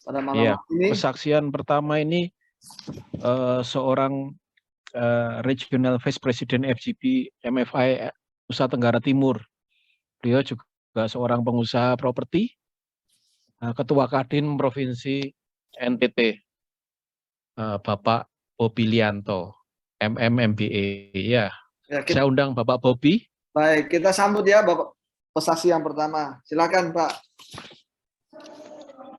pada malam Iya, hari ini. kesaksian pertama ini seorang Regional Vice President FGB MFI Nusa Tenggara Timur. Beliau juga seorang pengusaha properti, Ketua Kadin Provinsi NTT, Bapak Bobi Lianto, MMMBA. Ya, Ya, saya undang Bapak Bobi. baik, kita sambut ya Bapak pesaksi yang pertama. Silakan Pak.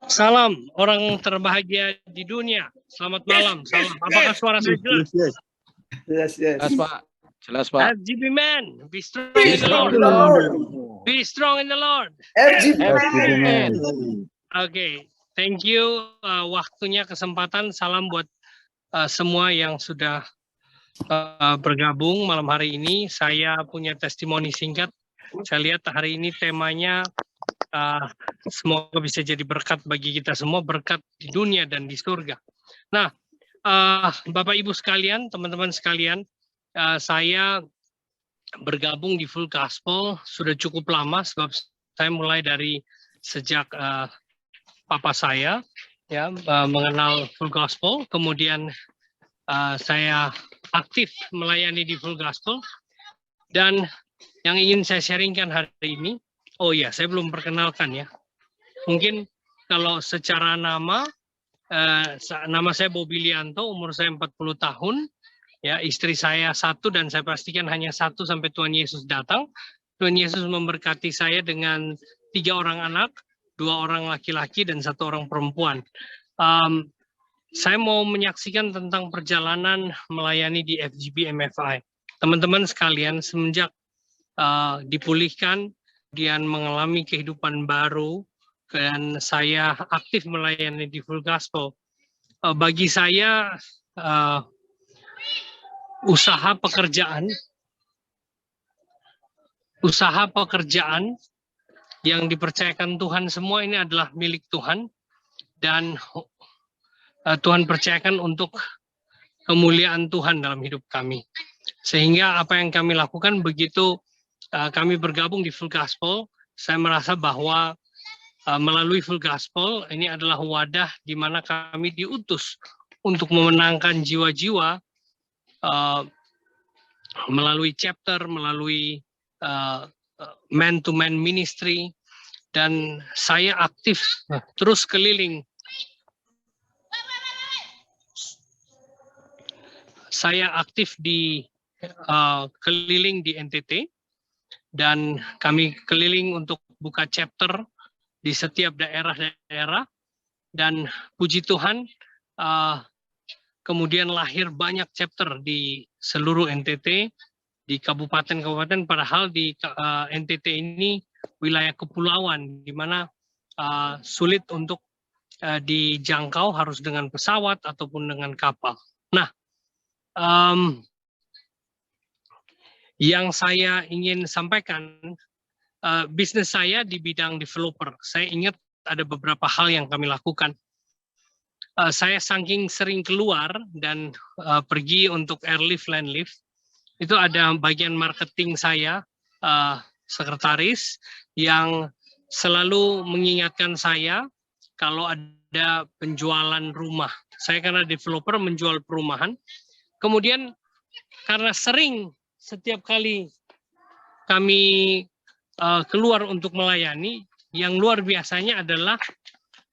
Salam orang terbahagia di dunia. Selamat malam. Salam. Apakah suara saya jelas? Yes. Jelas Pak, jelas Pak. FGB man, be strong Be in the strong Lord. in the Lord. Be strong in the Lord. FGB Man. Oke, thank you. Waktunya, kesempatan. Salam buat semua yang sudah bergabung malam hari ini. Saya punya testimoni singkat. Saya lihat hari ini temanya semoga bisa jadi berkat bagi kita semua, berkat di dunia dan di surga. Nah, Bapak Ibu sekalian, teman-teman sekalian, saya bergabung di Full Gospel sudah cukup lama, sebab saya mulai dari sejak papa saya ya mengenal Full Gospel, kemudian saya aktif melayani di Full Gospel, dan yang ingin saya sharingkan hari ini, oh ya, saya belum perkenalkan ya. Mungkin kalau secara nama saya Bobi Lianto, umur saya 40 tahun. Ya, istri saya 1 dan saya pastikan hanya 1 sampai Tuhan Yesus datang. Tuhan Yesus memberkati saya dengan 3 orang anak, 2 orang laki-laki dan 1 orang perempuan. Saya mau menyaksikan tentang perjalanan melayani di FGB MFI. Teman-teman sekalian, semenjak dipulihkan, kemudian mengalami kehidupan baru, dan saya aktif melayani di Full Gospel. Bagi saya, usaha pekerjaan yang dipercayakan Tuhan semua ini adalah milik Tuhan, dan Tuhan percayakan untuk kemuliaan Tuhan dalam hidup kami. Sehingga apa yang kami lakukan begitu kami bergabung di Full Gospel, saya merasa bahwa melalui Full Gospel ini adalah wadah di mana kami diutus untuk memenangkan jiwa-jiwa melalui chapter, melalui man-to-man ministry, dan saya aktif terus keliling. Saya aktif di keliling di NTT, dan kami keliling untuk buka chapter di setiap daerah-daerah, dan puji Tuhan kemudian lahir banyak chapter di seluruh NTT, di kabupaten-kabupaten, padahal di NTT ini wilayah kepulauan, di mana sulit untuk dijangkau, harus dengan pesawat ataupun dengan kapal. Nah, yang saya ingin sampaikan, bisnis saya di bidang developer. Saya ingat ada beberapa hal yang kami lakukan. Saya saking sering keluar dan pergi untuk airlift, landlift, itu ada bagian marketing saya, sekretaris, yang selalu mengingatkan saya kalau ada penjualan rumah. Saya karena developer menjual perumahan, kemudian karena sering setiap kali kami keluar untuk melayani, yang luar biasanya adalah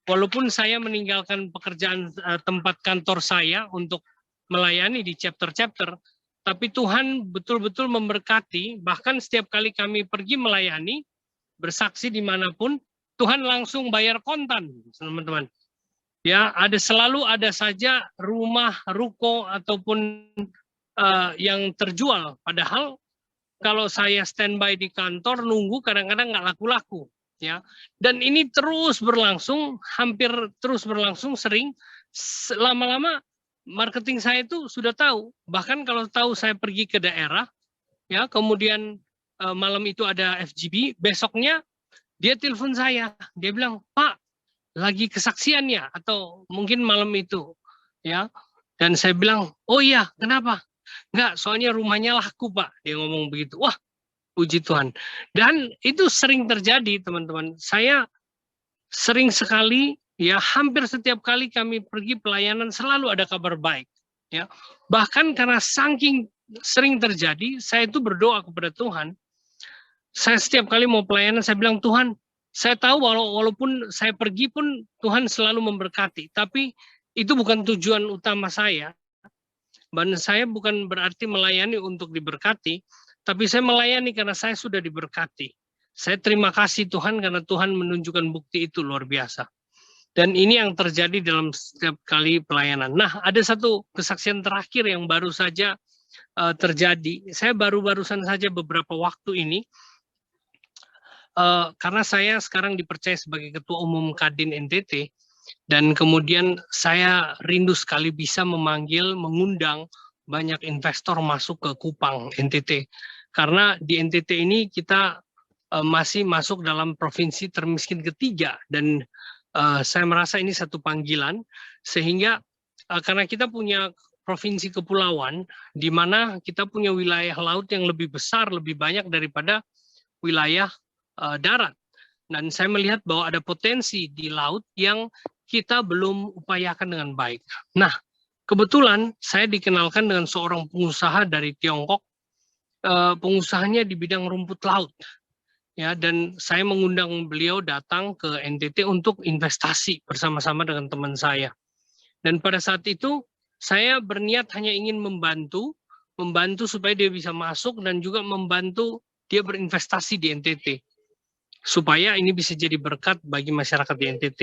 walaupun saya meninggalkan pekerjaan tempat kantor saya untuk melayani di chapter-chapter, tapi Tuhan betul-betul memberkati. Bahkan setiap kali kami pergi melayani, bersaksi dimanapun, Tuhan langsung bayar kontan, teman-teman. Ya, selalu ada saja rumah, ruko ataupun yang terjual. Padahal kalau saya standby di kantor nunggu, kadang-kadang nggak laku-laku. Ya, dan ini terus berlangsung, hampir terus berlangsung, sering. Lama-lama marketing saya itu sudah tahu. Bahkan kalau tahu saya pergi ke daerah, ya, kemudian malam itu ada FGB, besoknya dia telepon saya, dia bilang, Pak, lagi kesaksian ya, atau mungkin malam itu, ya. Dan saya bilang, oh iya, kenapa? Enggak, soalnya rumahnya laku, Pak. Dia ngomong begitu. Wah, puji Tuhan. Dan itu sering terjadi, teman-teman. Saya sering sekali ya hampir setiap kali kami pergi pelayanan selalu ada kabar baik. Ya, bahkan karena saking sering terjadi, saya itu berdoa kepada Tuhan. Saya setiap kali mau pelayanan, saya bilang, Tuhan, saya tahu walaupun saya pergi pun Tuhan selalu memberkati. Tapi itu bukan tujuan utama saya. Dan saya bukan berarti melayani untuk diberkati, tapi saya melayani karena saya sudah diberkati. Saya terima kasih Tuhan karena Tuhan menunjukkan bukti itu luar biasa. Dan ini yang terjadi dalam setiap kali pelayanan. Nah, ada satu kesaksian terakhir yang baru saja terjadi. Saya barusan saja beberapa waktu ini, karena saya sekarang dipercaya sebagai Ketua Umum Kadin NTT, dan kemudian saya rindu sekali bisa mengundang banyak investor masuk ke Kupang NTT. Karena di NTT ini kita masih masuk dalam provinsi termiskin ketiga, dan saya merasa ini satu panggilan, sehingga karena kita punya provinsi kepulauan, di mana kita punya wilayah laut yang lebih besar, lebih banyak daripada wilayah darat. Dan saya melihat bahwa ada potensi di laut yang kita belum upayakan dengan baik. Nah, kebetulan saya dikenalkan dengan seorang pengusaha dari Tiongkok, pengusahanya di bidang rumput laut. Ya, dan saya mengundang beliau datang ke NTT untuk investasi bersama-sama dengan teman saya. Dan pada saat itu saya berniat hanya ingin membantu supaya dia bisa masuk dan juga membantu dia berinvestasi di NTT. Supaya ini bisa jadi berkat bagi masyarakat di NTT.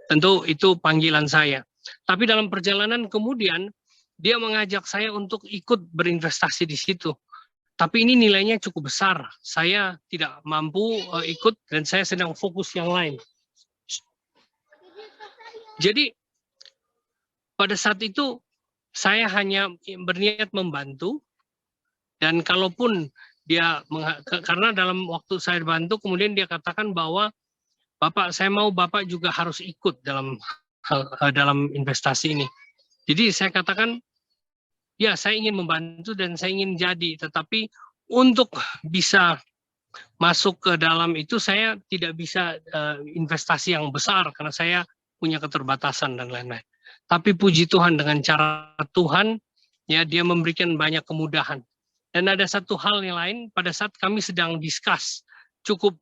Tentu itu panggilan saya. Tapi dalam perjalanan kemudian dia mengajak saya untuk ikut berinvestasi di situ. Tapi ini nilainya cukup besar. Saya tidak mampu ikut dan saya sedang fokus yang lain. Jadi pada saat itu saya hanya berniat membantu, dan kalaupun dia, karena dalam waktu saya bantu kemudian dia katakan bahwa Bapak, saya mau Bapak juga harus ikut dalam investasi ini. Jadi saya katakan, ya, saya ingin membantu dan saya ingin jadi, tetapi untuk bisa masuk ke dalam itu saya tidak bisa investasi yang besar karena saya punya keterbatasan dan lain-lain. Tapi puji Tuhan, dengan cara Tuhan, ya, dia memberikan banyak kemudahan. Dan ada satu hal yang lain, pada saat kami sedang discuss cukup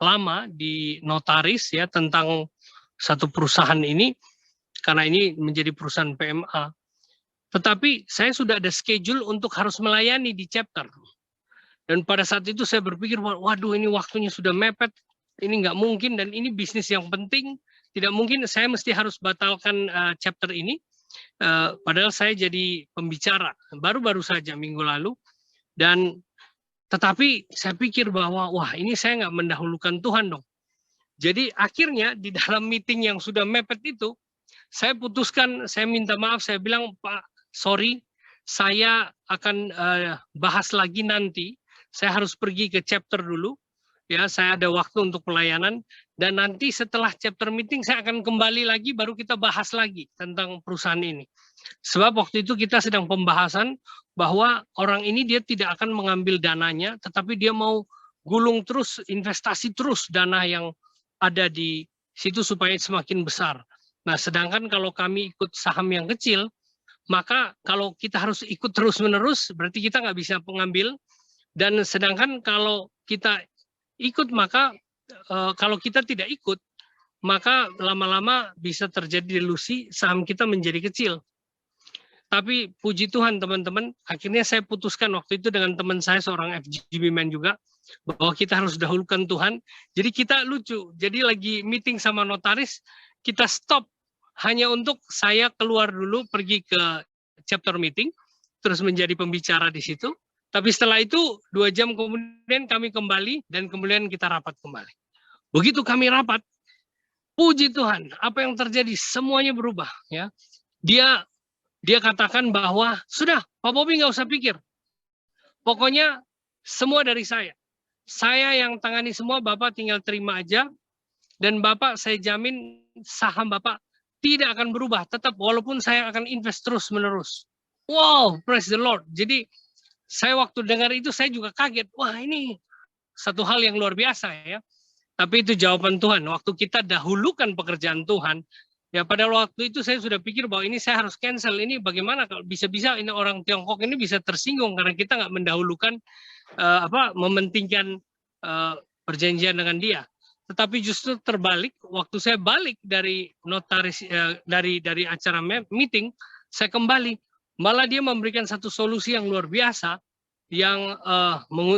lama di notaris ya tentang satu perusahaan ini, karena ini menjadi perusahaan PMA. Tetapi saya sudah ada schedule untuk harus melayani di chapter. Dan pada saat itu saya berpikir, waduh, ini waktunya sudah mepet, ini nggak mungkin, dan ini bisnis yang penting, tidak mungkin saya mesti harus batalkan chapter ini. Padahal saya jadi pembicara baru-baru saja minggu lalu, dan tetapi saya pikir bahwa wah, ini saya nggak mendahulukan Tuhan dong. Jadi akhirnya di dalam meeting yang sudah mepet itu, saya putuskan, saya minta maaf, saya bilang, Pak, sorry, saya akan bahas lagi nanti. Saya harus pergi ke chapter dulu. Ya, saya ada waktu untuk pelayanan, dan nanti setelah chapter meeting saya akan kembali lagi, baru kita bahas lagi tentang perusahaan ini. Sebab waktu itu kita sedang pembahasan bahwa orang ini dia tidak akan mengambil dananya, tetapi dia mau gulung terus, investasi terus dana yang ada di situ supaya semakin besar. Nah, sedangkan kalau kami ikut saham yang kecil, maka kalau kita harus ikut terus-menerus, berarti kita nggak bisa mengambil. Dan sedangkan kalau kita ikut, maka kalau kita tidak ikut, maka lama-lama bisa terjadi delusi, saham kita menjadi kecil. Tapi puji Tuhan teman-teman, akhirnya saya putuskan waktu itu dengan teman saya, seorang FGB man juga, bahwa kita harus dahulukan Tuhan. Jadi kita lucu, jadi lagi meeting sama notaris, kita stop hanya untuk saya keluar dulu, pergi ke chapter meeting, terus menjadi pembicara di situ. Tapi setelah itu 2 jam kemudian kami kembali, dan kemudian kita rapat kembali. Begitu kami rapat, puji Tuhan, apa yang terjadi semuanya berubah. Ya, dia katakan bahwa sudah, Pak Bobi nggak usah pikir, pokoknya semua dari saya. Saya yang tangani semua, Bapak tinggal terima aja, dan Bapak saya jamin saham Bapak tidak akan berubah, tetap walaupun saya akan invest terus menerus. Wow, praise the Lord. Jadi saya waktu dengar itu saya juga kaget. Wah, ini satu hal yang luar biasa ya. Tapi itu jawaban Tuhan. Waktu kita dahulukan pekerjaan Tuhan, ya pada waktu itu saya sudah pikir bahwa ini saya harus cancel. Ini bagaimana kalau bisa-bisa ini orang Tiongkok ini bisa tersinggung karena kita nggak mendahulukan mementingkan perjanjian dengan dia. Tetapi justru terbalik, waktu saya balik dari notaris dari acara meeting, saya kembali, malah dia memberikan satu solusi yang luar biasa yang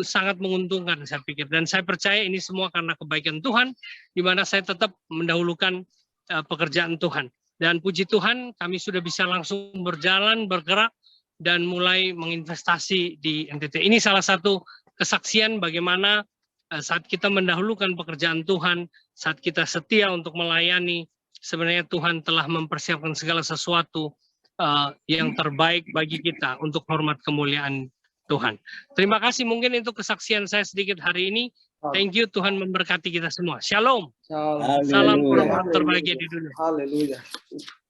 sangat menguntungkan saya pikir, dan saya percaya ini semua karena kebaikan Tuhan, di mana saya tetap mendahulukan pekerjaan Tuhan. Dan puji Tuhan kami sudah bisa langsung berjalan, bergerak, dan mulai menginvestasi di NTT. Ini salah satu kesaksian bagaimana saat kita mendahulukan pekerjaan Tuhan, saat kita setia untuk melayani, sebenarnya Tuhan telah mempersiapkan segala sesuatu yang terbaik bagi kita untuk hormat kemuliaan Tuhan. Terima kasih, mungkin itu kesaksian saya sedikit hari ini. Thank you, Tuhan memberkati kita semua. Shalom. Salam orang terbahagia di dunia. Haleluya.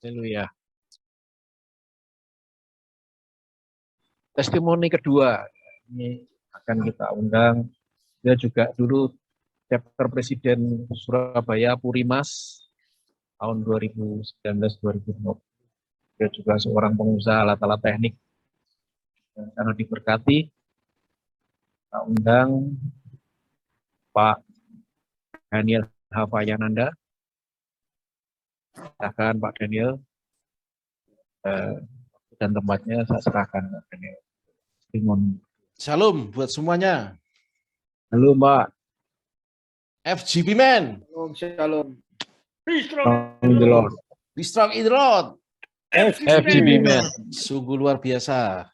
Haleluya. Testimoni kedua ini akan kita undang. Dia juga dulu chapter presiden Surabaya Purimas tahun 2019-2020. Dia juga seorang pengusaha alat-alat teknik yang sangat diberkati. Kita undang Pak Daniel Havayananda. Silakan Pak Daniel. Dan tempatnya saya serahkan Pak Daniel. Shalom buat semuanya. Halo Mbak. FGP Man. Shalom. Praise the Lord. Be strong in the Lord. FGP Man. Sungguh luar biasa.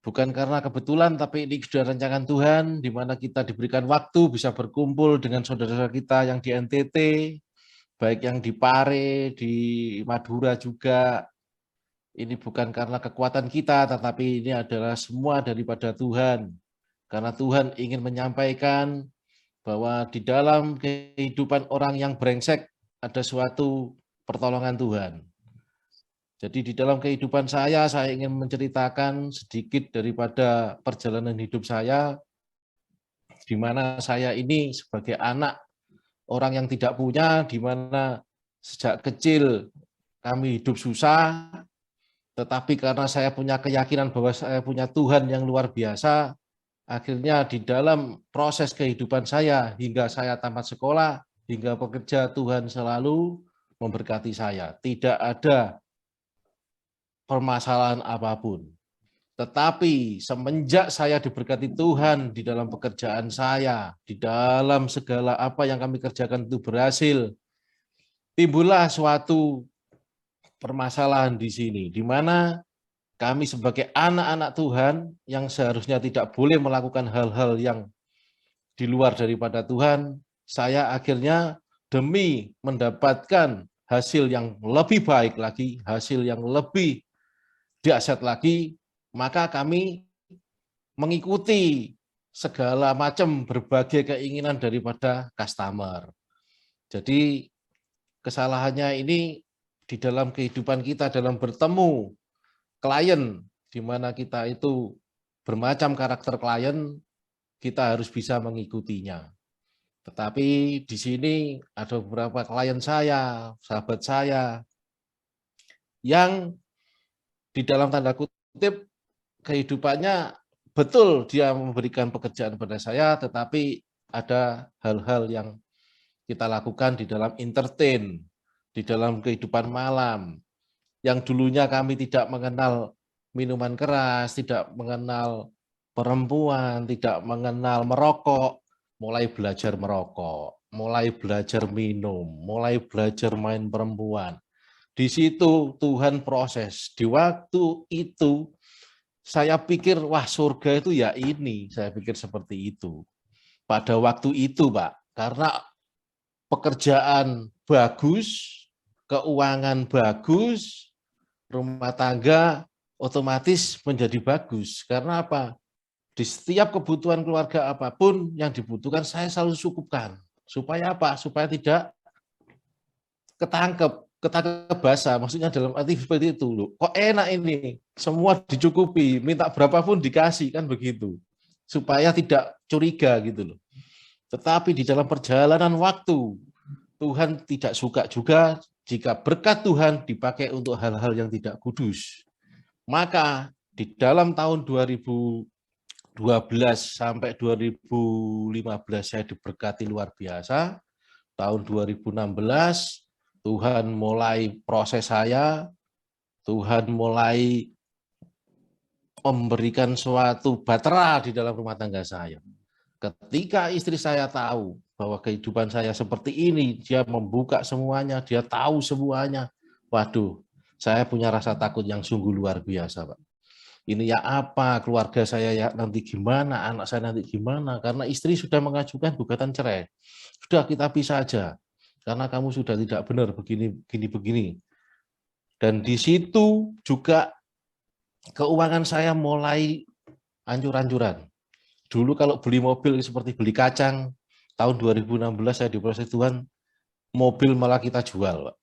Bukan karena kebetulan, tapi ini sudah rancangan Tuhan, di mana kita diberikan waktu bisa berkumpul dengan saudara-saudara kita yang di NTT, baik yang di Pare, di Madura juga. Ini bukan karena kekuatan kita, tetapi ini adalah semua daripada Tuhan. Karena Tuhan ingin menyampaikan bahwa di dalam kehidupan orang yang brengsek ada suatu pertolongan Tuhan. Jadi di dalam kehidupan saya ingin menceritakan sedikit daripada perjalanan hidup saya, di mana saya ini sebagai anak orang yang tidak punya, di mana sejak kecil kami hidup susah, tetapi karena saya punya keyakinan bahwa saya punya Tuhan yang luar biasa, akhirnya di dalam proses kehidupan saya hingga saya tamat sekolah, hingga bekerja, Tuhan selalu memberkati saya. Tidak ada permasalahan apapun. Tetapi semenjak saya diberkati Tuhan di dalam pekerjaan saya, di dalam segala apa yang kami kerjakan itu berhasil, timbullah suatu permasalahan di sini, di mana kami sebagai anak-anak Tuhan yang seharusnya tidak boleh melakukan hal-hal yang di luar daripada Tuhan, saya akhirnya demi mendapatkan hasil yang lebih baik lagi, hasil yang lebih dahsyat lagi, maka kami mengikuti segala macam berbagai keinginan daripada customer. Jadi kesalahannya ini di dalam kehidupan kita dalam bertemu klien, di mana kita itu bermacam karakter klien, kita harus bisa mengikutinya. Tetapi di sini ada beberapa klien saya, sahabat saya, yang di dalam tanda kutip kehidupannya betul dia memberikan pekerjaan pada saya, tetapi ada hal-hal yang kita lakukan di dalam entertain, di dalam kehidupan malam, yang dulunya kami tidak mengenal minuman keras, tidak mengenal perempuan, tidak mengenal merokok, mulai belajar merokok, mulai belajar minum, mulai belajar main perempuan. Di situ Tuhan proses. Di waktu itu saya pikir, wah surga itu ya ini. Saya pikir seperti itu. Pada waktu itu Pak, karena pekerjaan bagus, keuangan bagus, rumah tangga otomatis menjadi bagus. Karena apa? Di setiap kebutuhan keluarga apapun yang dibutuhkan saya selalu cukupkan. Supaya apa? Supaya tidak ketangkep basah, maksudnya dalam arti seperti itu loh. Kok enak ini, semua dicukupi, minta berapapun dikasih, kan begitu. Supaya tidak curiga gitu loh. Tetapi di dalam perjalanan waktu, Tuhan tidak suka juga jika berkat Tuhan dipakai untuk hal-hal yang tidak kudus. Maka di dalam tahun 2012 sampai 2015 saya diberkati luar biasa. Tahun 2016 Tuhan mulai proses saya, Tuhan mulai memberikan suatu bahtera di dalam rumah tangga saya. Ketika istri saya tahu bahwa kehidupan saya seperti ini, dia membuka semuanya, dia tahu semuanya. Waduh, saya punya rasa takut yang sungguh luar biasa, Pak. Ini ya apa, keluarga saya ya nanti gimana, anak saya nanti gimana, karena istri sudah mengajukan gugatan cerai. Sudah kita pisah aja, karena kamu sudah tidak benar begini. Dan di situ juga keuangan saya mulai hancur-hancuran. Dulu kalau beli mobil seperti beli kacang, tahun 2016 saya diproses Tuhan, mobil malah kita jual, Pak.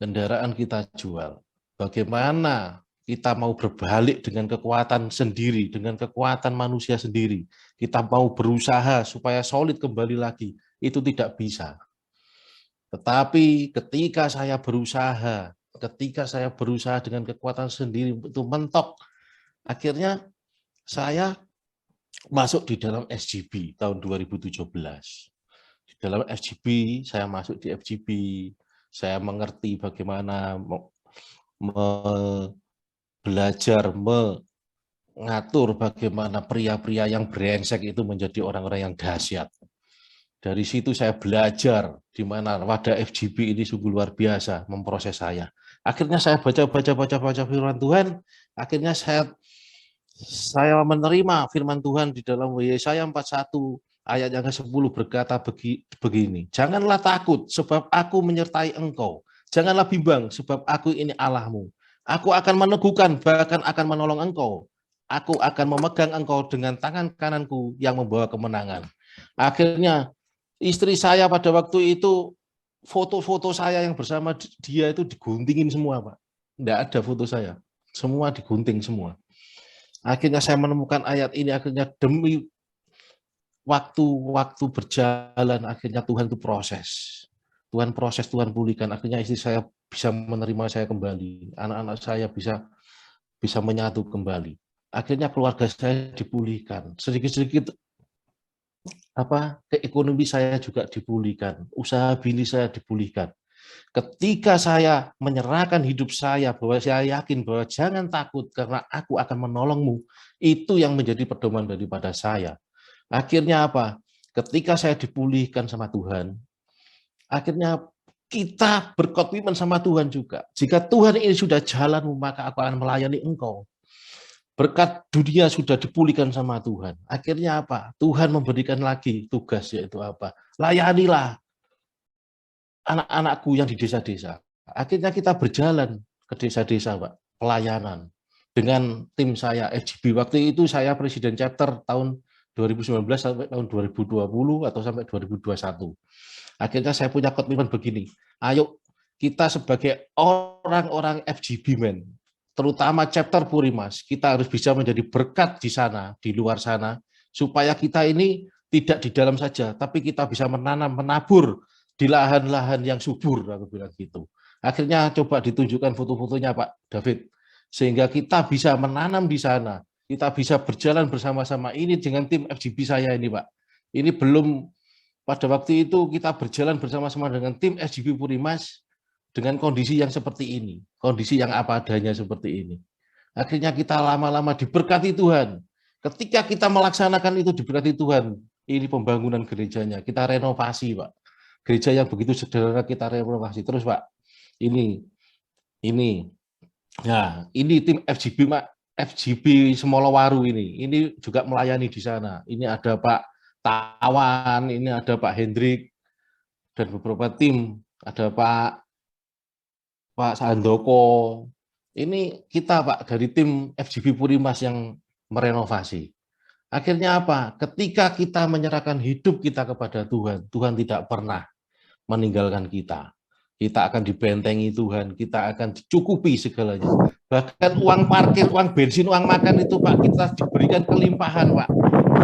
Kendaraan kita jual. Bagaimana kita mau berbalik dengan kekuatan sendiri, dengan kekuatan manusia sendiri. Kita mau berusaha supaya solid kembali lagi. Itu tidak bisa. Tetapi ketika saya berusaha dengan kekuatan sendiri itu mentok, akhirnya saya masuk di dalam SGB tahun 2017. Di dalam SGB, saya masuk di FGB, saya mengerti bagaimana belajar mengatur bagaimana pria-pria yang brengsek itu menjadi orang-orang yang dahsyat. Dari situ saya belajar di mana wadah FGB ini sungguh luar biasa memproses saya. Akhirnya saya baca firman Tuhan, akhirnya saya menerima firman Tuhan di dalam Yesaya 41 ayat yang ke-10 berkata begini, janganlah takut sebab aku menyertai engkau, janganlah bimbang sebab aku ini Allahmu, aku akan meneguhkan bahkan akan menolong engkau, aku akan memegang engkau dengan tangan kananku yang membawa kemenangan. Akhirnya istri saya pada waktu itu, foto-foto saya yang bersama dia itu diguntingin semua, Pak. Tidak ada foto saya, semua digunting semua. Akhirnya saya menemukan ayat ini, akhirnya demi waktu berjalan, akhirnya Tuhan itu proses. Tuhan proses, Tuhan pulihkan. Akhirnya istri saya bisa menerima saya kembali. Anak-anak saya bisa menyatu kembali. Akhirnya keluarga saya dipulihkan. Sedikit-sedikit ekonomi saya juga dipulihkan. Usaha bisnis saya dipulihkan. Ketika saya menyerahkan hidup saya, bahwa saya yakin bahwa jangan takut karena aku akan menolongmu, itu yang menjadi pedoman daripada saya. Akhirnya apa? Ketika saya dipulihkan sama Tuhan, akhirnya kita berkomitmen sama Tuhan juga. Jika Tuhan ini sudah jalanmu, maka aku akan melayani engkau. Berkat dunia sudah dipulihkan sama Tuhan. Akhirnya apa? Tuhan memberikan lagi tugas, yaitu apa? Layanilah anak-anakku yang di desa-desa. Akhirnya kita berjalan ke desa-desa, Pak, pelayanan dengan tim saya FGB. Waktu itu saya presiden chapter tahun 2019 sampai tahun 2020 atau sampai 2021. Akhirnya saya punya komitmen begini, ayo kita sebagai orang-orang FGB men, terutama chapter Purimas, kita harus bisa menjadi berkat di sana, di luar sana, supaya kita ini tidak di dalam saja, tapi kita bisa menanam, menabur di lahan-lahan yang subur, aku bilang gitu. Akhirnya coba ditunjukkan foto-fotonya Pak David, sehingga kita bisa menanam di sana, kita bisa berjalan bersama-sama ini dengan tim FGB saya ini Pak. Ini belum, pada waktu itu kita berjalan bersama-sama dengan tim FGB Purimas dengan kondisi yang seperti ini, kondisi yang apa adanya seperti ini. Akhirnya kita lama-lama diberkati Tuhan. Ketika kita melaksanakan itu diberkati Tuhan, ini pembangunan gerejanya, kita renovasi Pak. Gereja yang begitu sederhana kita renovasi terus Pak. Ini. Nah, ini tim FGB Pak, FGB Semolowaru ini juga melayani di sana. Ini ada Pak Tawan, ini ada Pak Hendrik dan beberapa tim, ada Pak Sandoko. Ini kita Pak dari tim FGB Purimas yang merenovasi. Akhirnya apa? Ketika kita menyerahkan hidup kita kepada Tuhan, Tuhan tidak pernah meninggalkan kita. Kita akan dibentengi Tuhan, kita akan dicukupi segalanya. Bahkan uang parkir, uang bensin, uang makan itu Pak, kita diberikan kelimpahan Pak.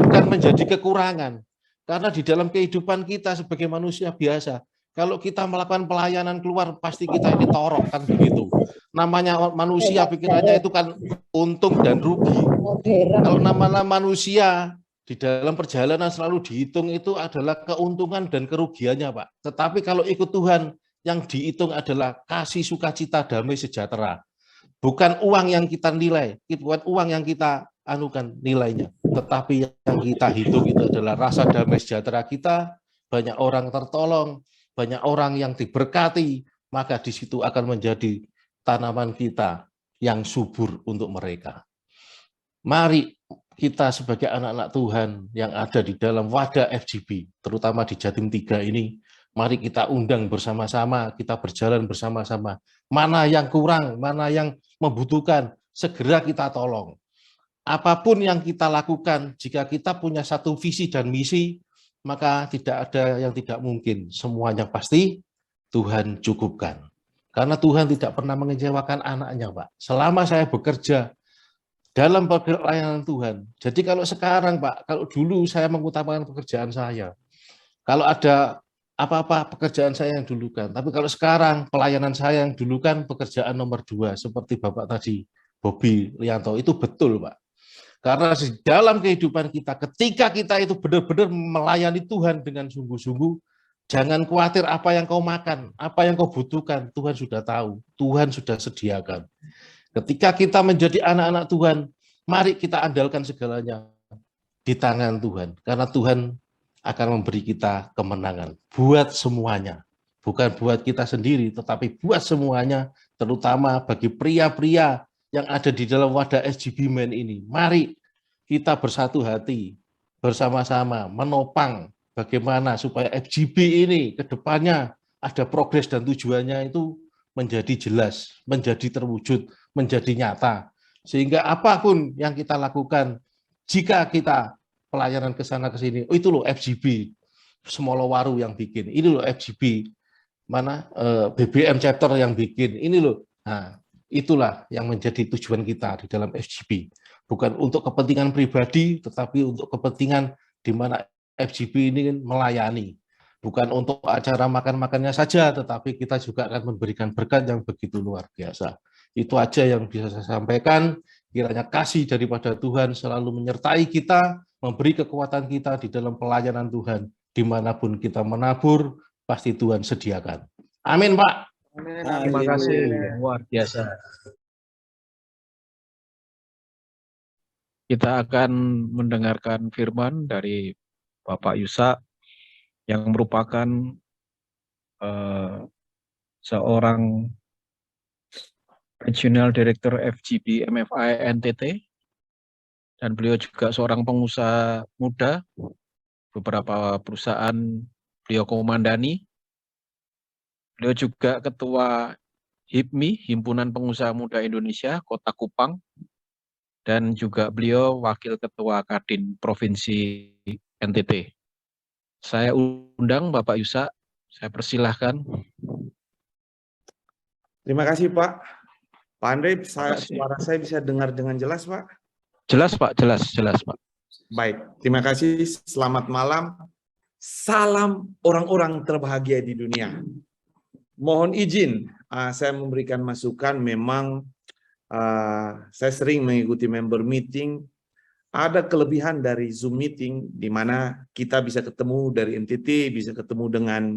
Bukan menjadi kekurangan. Karena di dalam kehidupan kita sebagai manusia biasa, kalau kita melakukan pelayanan keluar, pasti kita ini torok, kan begitu. Namanya manusia, pikirannya itu kan untung dan rugi. Kalau nama manusia, di dalam perjalanan selalu dihitung itu adalah keuntungan dan kerugiannya, Pak. Tetapi kalau ikut Tuhan, yang dihitung adalah kasih, sukacita, damai, sejahtera. Bukan uang yang kita nilai, bukan uang yang kita anukan nilainya. Tetapi yang kita hitung itu adalah rasa damai sejahtera kita, banyak orang tertolong, banyak orang yang diberkati, maka di situ akan menjadi tanaman kita yang subur untuk mereka. Mari kita sebagai anak-anak Tuhan yang ada di dalam wadah FGB, terutama di Jatim 3 ini, mari kita undang bersama-sama, kita berjalan bersama-sama. Mana yang kurang, mana yang membutuhkan, segera kita tolong. Apapun yang kita lakukan, jika kita punya satu visi dan misi, maka tidak ada yang tidak mungkin. Semuanya pasti Tuhan cukupkan. Karena Tuhan tidak pernah mengecewakan anaknya, Pak. Selama saya bekerja dalam pelayanan Tuhan. Jadi kalau sekarang, Pak, kalau dulu saya mengutamakan pekerjaan saya, kalau ada apa-apa pekerjaan saya yang dulukan. Tapi kalau sekarang pelayanan saya yang dulukan pekerjaan nomor 2, seperti Bapak tadi, Bobi Lianto, itu betul, Pak. Karena di dalam kehidupan kita, ketika kita itu benar-benar melayani Tuhan dengan sungguh-sungguh, jangan khawatir apa yang kau makan, apa yang kau butuhkan, Tuhan sudah tahu, Tuhan sudah sediakan. Ketika kita menjadi anak-anak Tuhan, mari kita andalkan segalanya di tangan Tuhan. Karena Tuhan akan memberi kita kemenangan. Buat semuanya. Bukan buat kita sendiri, tetapi buat semuanya, terutama bagi pria-pria yang ada di dalam wadah SGB Men ini. Mari kita bersatu hati, bersama-sama menopang bagaimana supaya FGB ini ke depannya ada progres dan tujuannya itu menjadi jelas, menjadi terwujud, menjadi nyata. Sehingga apapun yang kita lakukan, jika kita pelayanan ke sana ke sini, oh itu loh FGB Semolowaru yang bikin, ini loh FGB mana BBM chapter yang bikin, ini loh. Nah, itulah yang menjadi tujuan kita di dalam FGB. Bukan untuk kepentingan pribadi, tetapi untuk kepentingan di mana FGB ini melayani. Bukan untuk acara makan-makannya saja, tetapi kita juga akan memberikan berkat yang begitu luar biasa. Itu aja yang bisa saya sampaikan. Kiranya kasih daripada Tuhan selalu menyertai kita, memberi kekuatan kita di dalam pelayanan Tuhan. Dimanapun kita menabur, pasti Tuhan sediakan. Amin, Pak. Amin. Terima kasih, luar biasa. Kita akan mendengarkan firman dari Bapak Yusa yang merupakan seorang Regional Director FGB MFI NTT, dan beliau juga seorang pengusaha muda, beberapa perusahaan beliau komandani. Beliau juga Ketua HIPMI, Himpunan Pengusaha Muda Indonesia, Kota Kupang, dan juga beliau Wakil Ketua Kadin Provinsi NTT. Saya undang Bapak Yusa, saya persilahkan. Terima kasih Pak. Pak Andre, suara saya bisa dengar dengan jelas Pak? Jelas Pak, jelas Pak. Baik, terima kasih. Selamat malam. Salam orang-orang terbahagia di dunia. Mohon izin, saya memberikan masukan. Memang saya sering mengikuti member meeting. Ada kelebihan dari Zoom meeting, di mana kita bisa ketemu dari NTT, bisa ketemu dengan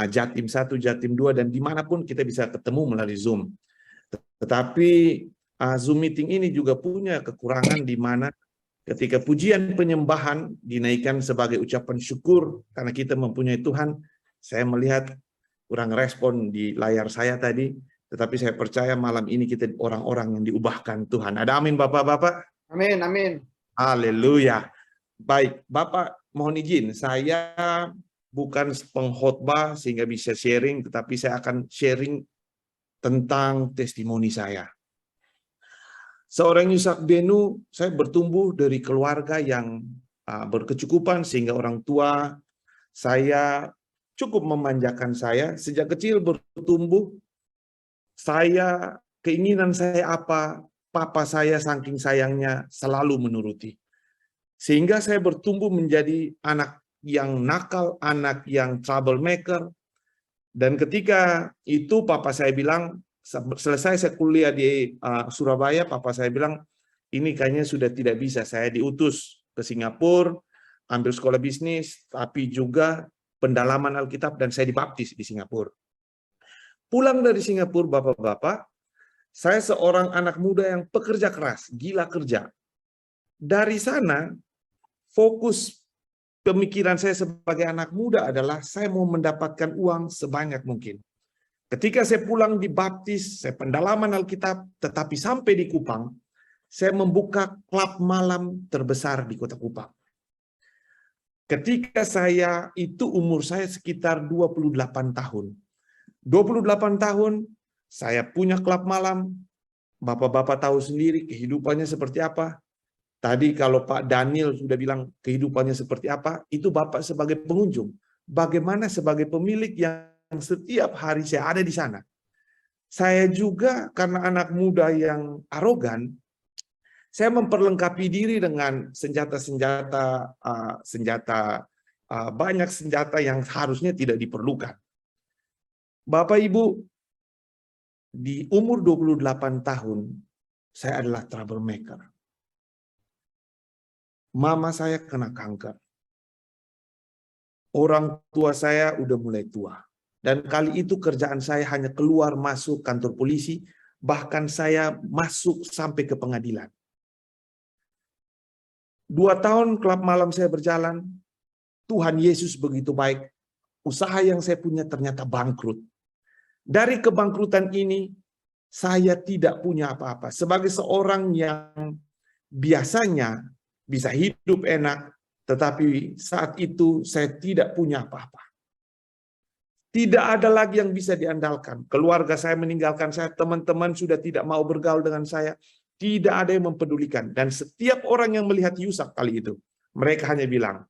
Jatim 1, Jatim 2, dan dimanapun kita bisa ketemu melalui Zoom. Tetapi Zoom meeting ini juga punya kekurangan, di mana ketika pujian penyembahan dinaikkan sebagai ucapan syukur karena kita mempunyai Tuhan, saya melihat kurang respon di layar saya tadi, tetapi saya percaya malam ini kita orang-orang yang diubahkan Tuhan. Ada amin Bapak-Bapak? Amin, amin. Haleluya. Baik, Bapak mohon izin, saya bukan pengkhotbah sehingga bisa sharing, tetapi saya akan sharing tentang testimoni saya. Seorang Yusak Benu, saya bertumbuh dari keluarga yang berkecukupan sehingga orang tua saya cukup memanjakan saya. Sejak kecil bertumbuh, keinginan saya apa, papa saya saking sayangnya selalu menuruti. Sehingga saya bertumbuh menjadi anak yang nakal, anak yang troublemaker. Dan ketika itu papa saya bilang, selesai saya kuliah di Surabaya, papa saya bilang, ini kayaknya sudah tidak bisa. Saya diutus ke Singapura, ambil sekolah bisnis, tapi juga pendalaman Alkitab, dan saya dibaptis di Singapura. Pulang dari Singapura, bapak-bapak, saya seorang anak muda yang pekerja keras, gila kerja. Dari sana, fokus pemikiran saya sebagai anak muda adalah saya mau mendapatkan uang sebanyak mungkin. Ketika saya pulang dibaptis, saya pendalaman Alkitab, tetapi sampai di Kupang, saya membuka klub malam terbesar di kota Kupang. Ketika saya itu umur saya sekitar 28 tahun. 28 tahun, saya punya klub malam. Bapak-bapak tahu sendiri kehidupannya seperti apa. Tadi kalau Pak Daniel sudah bilang kehidupannya seperti apa, itu Bapak sebagai pengunjung. Bagaimana sebagai pemilik yang setiap hari saya ada di sana. Saya juga karena anak muda yang arogan, saya memperlengkapi diri dengan banyak senjata yang harusnya tidak diperlukan. Bapak Ibu, di umur 28 tahun, saya adalah troublemaker. Mama saya kena kanker. Orang tua saya udah mulai tua. Dan kali itu kerjaan saya hanya keluar masuk kantor polisi, bahkan saya masuk sampai ke pengadilan. 2 tahun klub malam saya berjalan, Tuhan Yesus begitu baik. Usaha yang saya punya ternyata bangkrut. Dari kebangkrutan ini, saya tidak punya apa-apa. Sebagai seorang yang biasanya bisa hidup enak, tetapi saat itu saya tidak punya apa-apa. Tidak ada lagi yang bisa diandalkan. Keluarga saya meninggalkan saya, teman-teman sudah tidak mau bergaul dengan saya, tidak ada yang mempedulikan. Dan setiap orang yang melihat Yusak kali itu, mereka hanya bilang,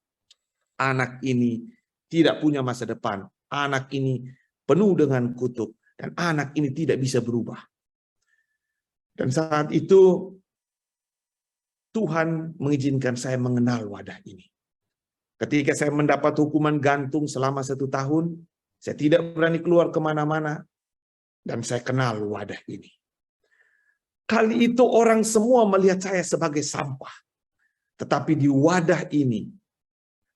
anak ini tidak punya masa depan, anak ini penuh dengan kutuk, dan anak ini tidak bisa berubah. Dan saat itu, Tuhan mengizinkan saya mengenal wadah ini. Ketika saya mendapat hukuman gantung selama 1 tahun, saya tidak berani keluar kemana-mana, dan saya kenal wadah ini. Kali itu orang semua melihat saya sebagai sampah. Tetapi di wadah ini,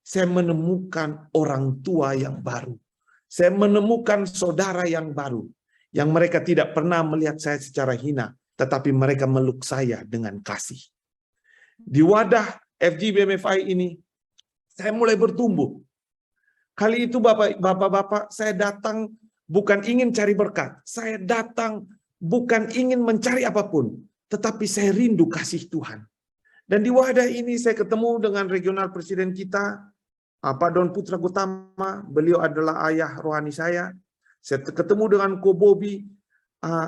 saya menemukan orang tua yang baru. Saya menemukan saudara yang baru, yang mereka tidak pernah melihat saya secara hina, tetapi mereka meluk saya dengan kasih. Di wadah FGB MFI ini, saya mulai bertumbuh. Kali itu bapak-bapak, saya datang bukan ingin cari berkat. Saya datang bukan ingin mencari apapun, tetapi saya rindu kasih Tuhan. Dan di wadah ini saya ketemu dengan regional presiden kita, Pak Don Putra Gutama. Beliau adalah ayah rohani saya. Saya ketemu dengan Ko Bobi,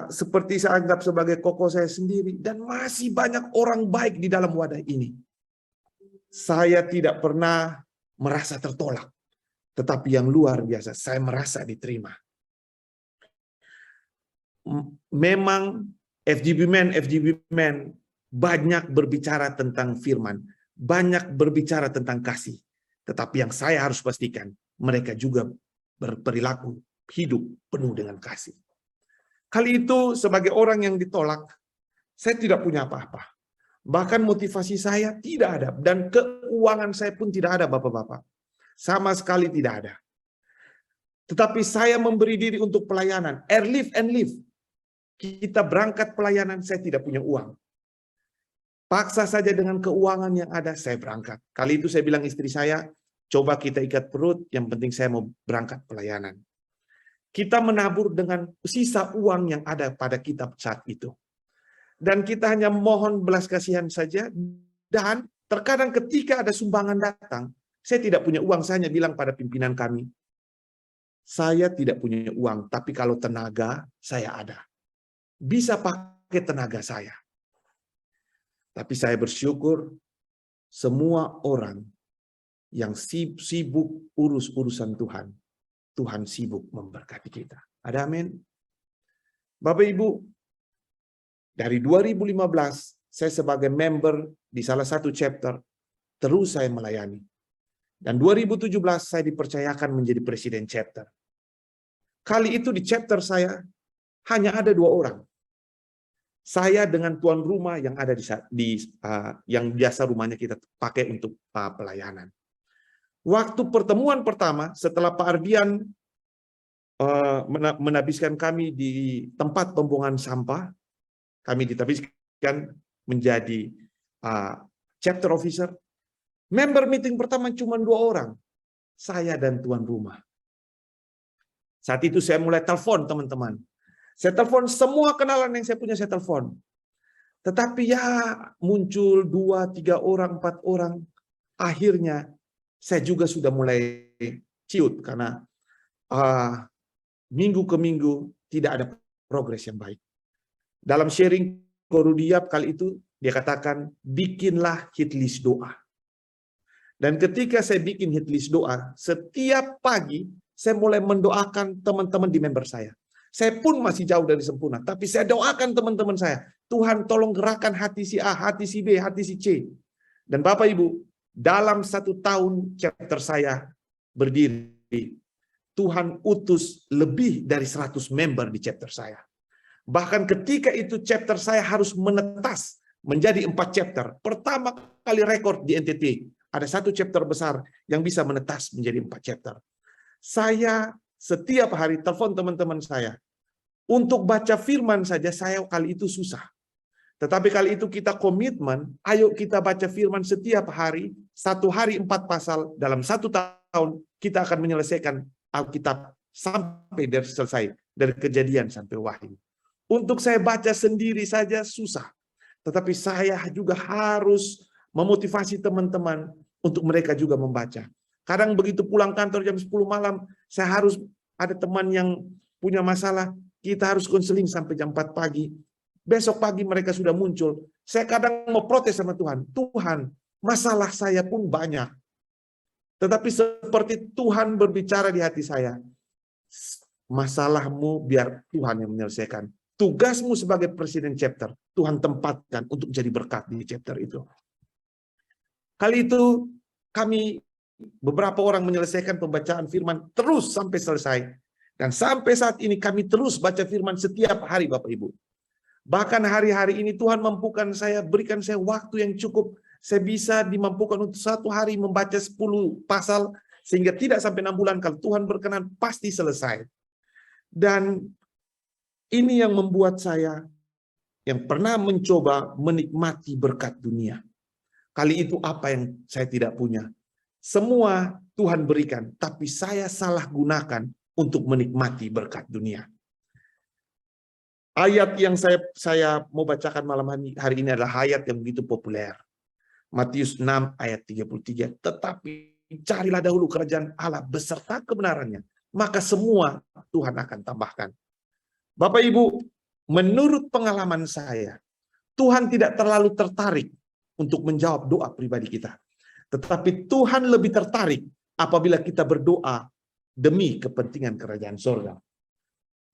seperti saya anggap sebagai koko saya sendiri, dan masih banyak orang baik di dalam wadah ini. Saya tidak pernah merasa tertolak, tetapi yang luar biasa, saya merasa diterima. Memang FGB Men banyak berbicara tentang firman, banyak berbicara tentang kasih, tetapi yang saya harus pastikan, mereka juga berperilaku hidup penuh dengan kasih. Kali itu sebagai orang yang ditolak, saya tidak punya apa-apa. Bahkan motivasi saya tidak ada. Dan keuangan saya pun tidak ada, bapak-bapak. Sama sekali tidak ada. Tetapi saya memberi diri untuk pelayanan. Airlift and live. Kita berangkat pelayanan, saya tidak punya uang. Paksa saja dengan keuangan yang ada, saya berangkat. Kali itu saya bilang istri saya, coba kita ikat perut, yang penting saya mau berangkat pelayanan. Kita menabur dengan sisa uang yang ada pada kita saat itu. Dan kita hanya mohon belas kasihan saja. Dan terkadang ketika ada sumbangan datang, saya tidak punya uang, saya hanya bilang pada pimpinan kami, saya tidak punya uang, tapi kalau tenaga, saya ada. Bisa pakai tenaga saya. Tapi saya bersyukur, semua orang yang sibuk urus urusan Tuhan, Tuhan sibuk memberkati kita. Ada amin? Bapak Ibu, dari 2015 saya sebagai member di salah satu chapter, terus saya melayani. Dan 2017 saya dipercayakan menjadi presiden chapter. Kali itu di chapter saya hanya ada 2 orang. Saya dengan tuan rumah yang ada yang biasa rumahnya kita pakai untuk pelayanan. Waktu pertemuan pertama setelah Pak Ardian menabiskan kami di tempat pembuangan sampah, kami ditabiskan menjadi chapter officer. Member meeting pertama cuma 2 orang, saya dan tuan rumah. Saat itu saya mulai telepon teman-teman. Saya telepon semua kenalan yang saya punya, saya telepon. Tetapi ya muncul 2, 3 orang, 4 orang. Akhirnya saya juga sudah mulai ciut karena minggu ke minggu tidak ada progres yang baik. Dalam sharing Korudiap kali itu dia katakan bikinlah hit list doa. Dan ketika saya bikin hit list doa, setiap pagi saya mulai mendoakan teman-teman di member saya. Saya pun masih jauh dari sempurna, tapi saya doakan teman-teman saya. Tuhan tolong gerakkan hati si A, hati si B, hati si C. Dan Bapak Ibu, dalam 1 tahun chapter saya berdiri, Tuhan utus lebih dari 100 member di chapter saya. Bahkan ketika itu chapter saya harus menetas menjadi 4 chapter. Pertama kali rekor di NTT, ada 1 chapter besar yang bisa menetas menjadi 4 chapter. Saya setiap hari telepon teman-teman saya. Untuk baca firman saja saya kali itu susah. Tetapi kali itu kita komitmen, ayo kita baca firman setiap hari, 1 hari 4 pasal, dalam 1 tahun kita akan menyelesaikan Alkitab sampai selesai, dari Kejadian sampai Wahyu. Untuk saya baca sendiri saja susah. Tetapi saya juga harus memotivasi teman-teman untuk mereka juga membaca. Kadang begitu pulang kantor jam 10 malam, saya harus ada teman yang punya masalah, kita harus konseling sampai jam 4 pagi. Besok pagi mereka sudah muncul. Saya kadang mau protes sama Tuhan. Tuhan, masalah saya pun banyak. Tetapi seperti Tuhan berbicara di hati saya, masalahmu biar Tuhan yang menyelesaikan. Tugasmu sebagai presiden chapter, Tuhan tempatkan untuk jadi berkat di chapter itu. Kali itu kami beberapa orang menyelesaikan pembacaan firman terus sampai selesai. Dan sampai saat ini kami terus baca firman setiap hari Bapak Ibu. Bahkan hari-hari ini Tuhan mampukan saya, berikan saya waktu yang cukup. Saya bisa dimampukan untuk 1 hari membaca 10 pasal, sehingga tidak sampai 6 bulan. Kalau Tuhan berkenan pasti selesai. Dan ini yang membuat saya yang pernah mencoba menikmati berkat dunia. Kali itu apa yang saya tidak punya? Semua Tuhan berikan, tapi saya salah gunakan untuk menikmati berkat dunia. Ayat yang saya mau bacakan malam hari ini adalah ayat yang begitu populer. Matius 6 ayat 33. Tetapi carilah dahulu kerajaan Allah beserta kebenarannya, maka semua Tuhan akan tambahkan. Bapak Ibu, menurut pengalaman saya, Tuhan tidak terlalu tertarik untuk menjawab doa pribadi kita. Tetapi Tuhan lebih tertarik apabila kita berdoa demi kepentingan kerajaan surga.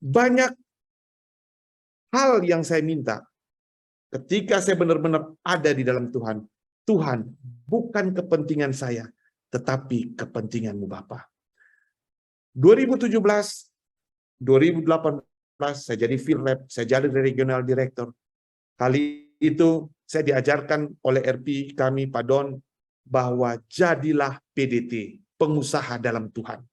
Banyak hal yang saya minta ketika saya benar-benar ada di dalam Tuhan. Tuhan, bukan kepentingan saya, tetapi kepentingan-Mu Bapa. 2017, 2018, saya jadi field rep, saya jadi regional director. Kali itu saya diajarkan oleh RP kami, Pak Don, bahwa jadilah PDT, pengusaha dalam Tuhan.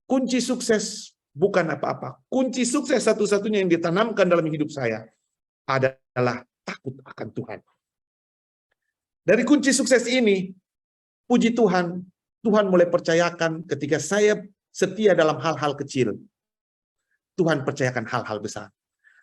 Kunci sukses bukan apa-apa. Kunci sukses satu-satunya yang ditanamkan dalam hidup saya adalah takut akan Tuhan. Dari kunci sukses ini, puji Tuhan, Tuhan mulai percayakan ketika saya setia dalam hal-hal kecil. Tuhan percayakan hal-hal besar.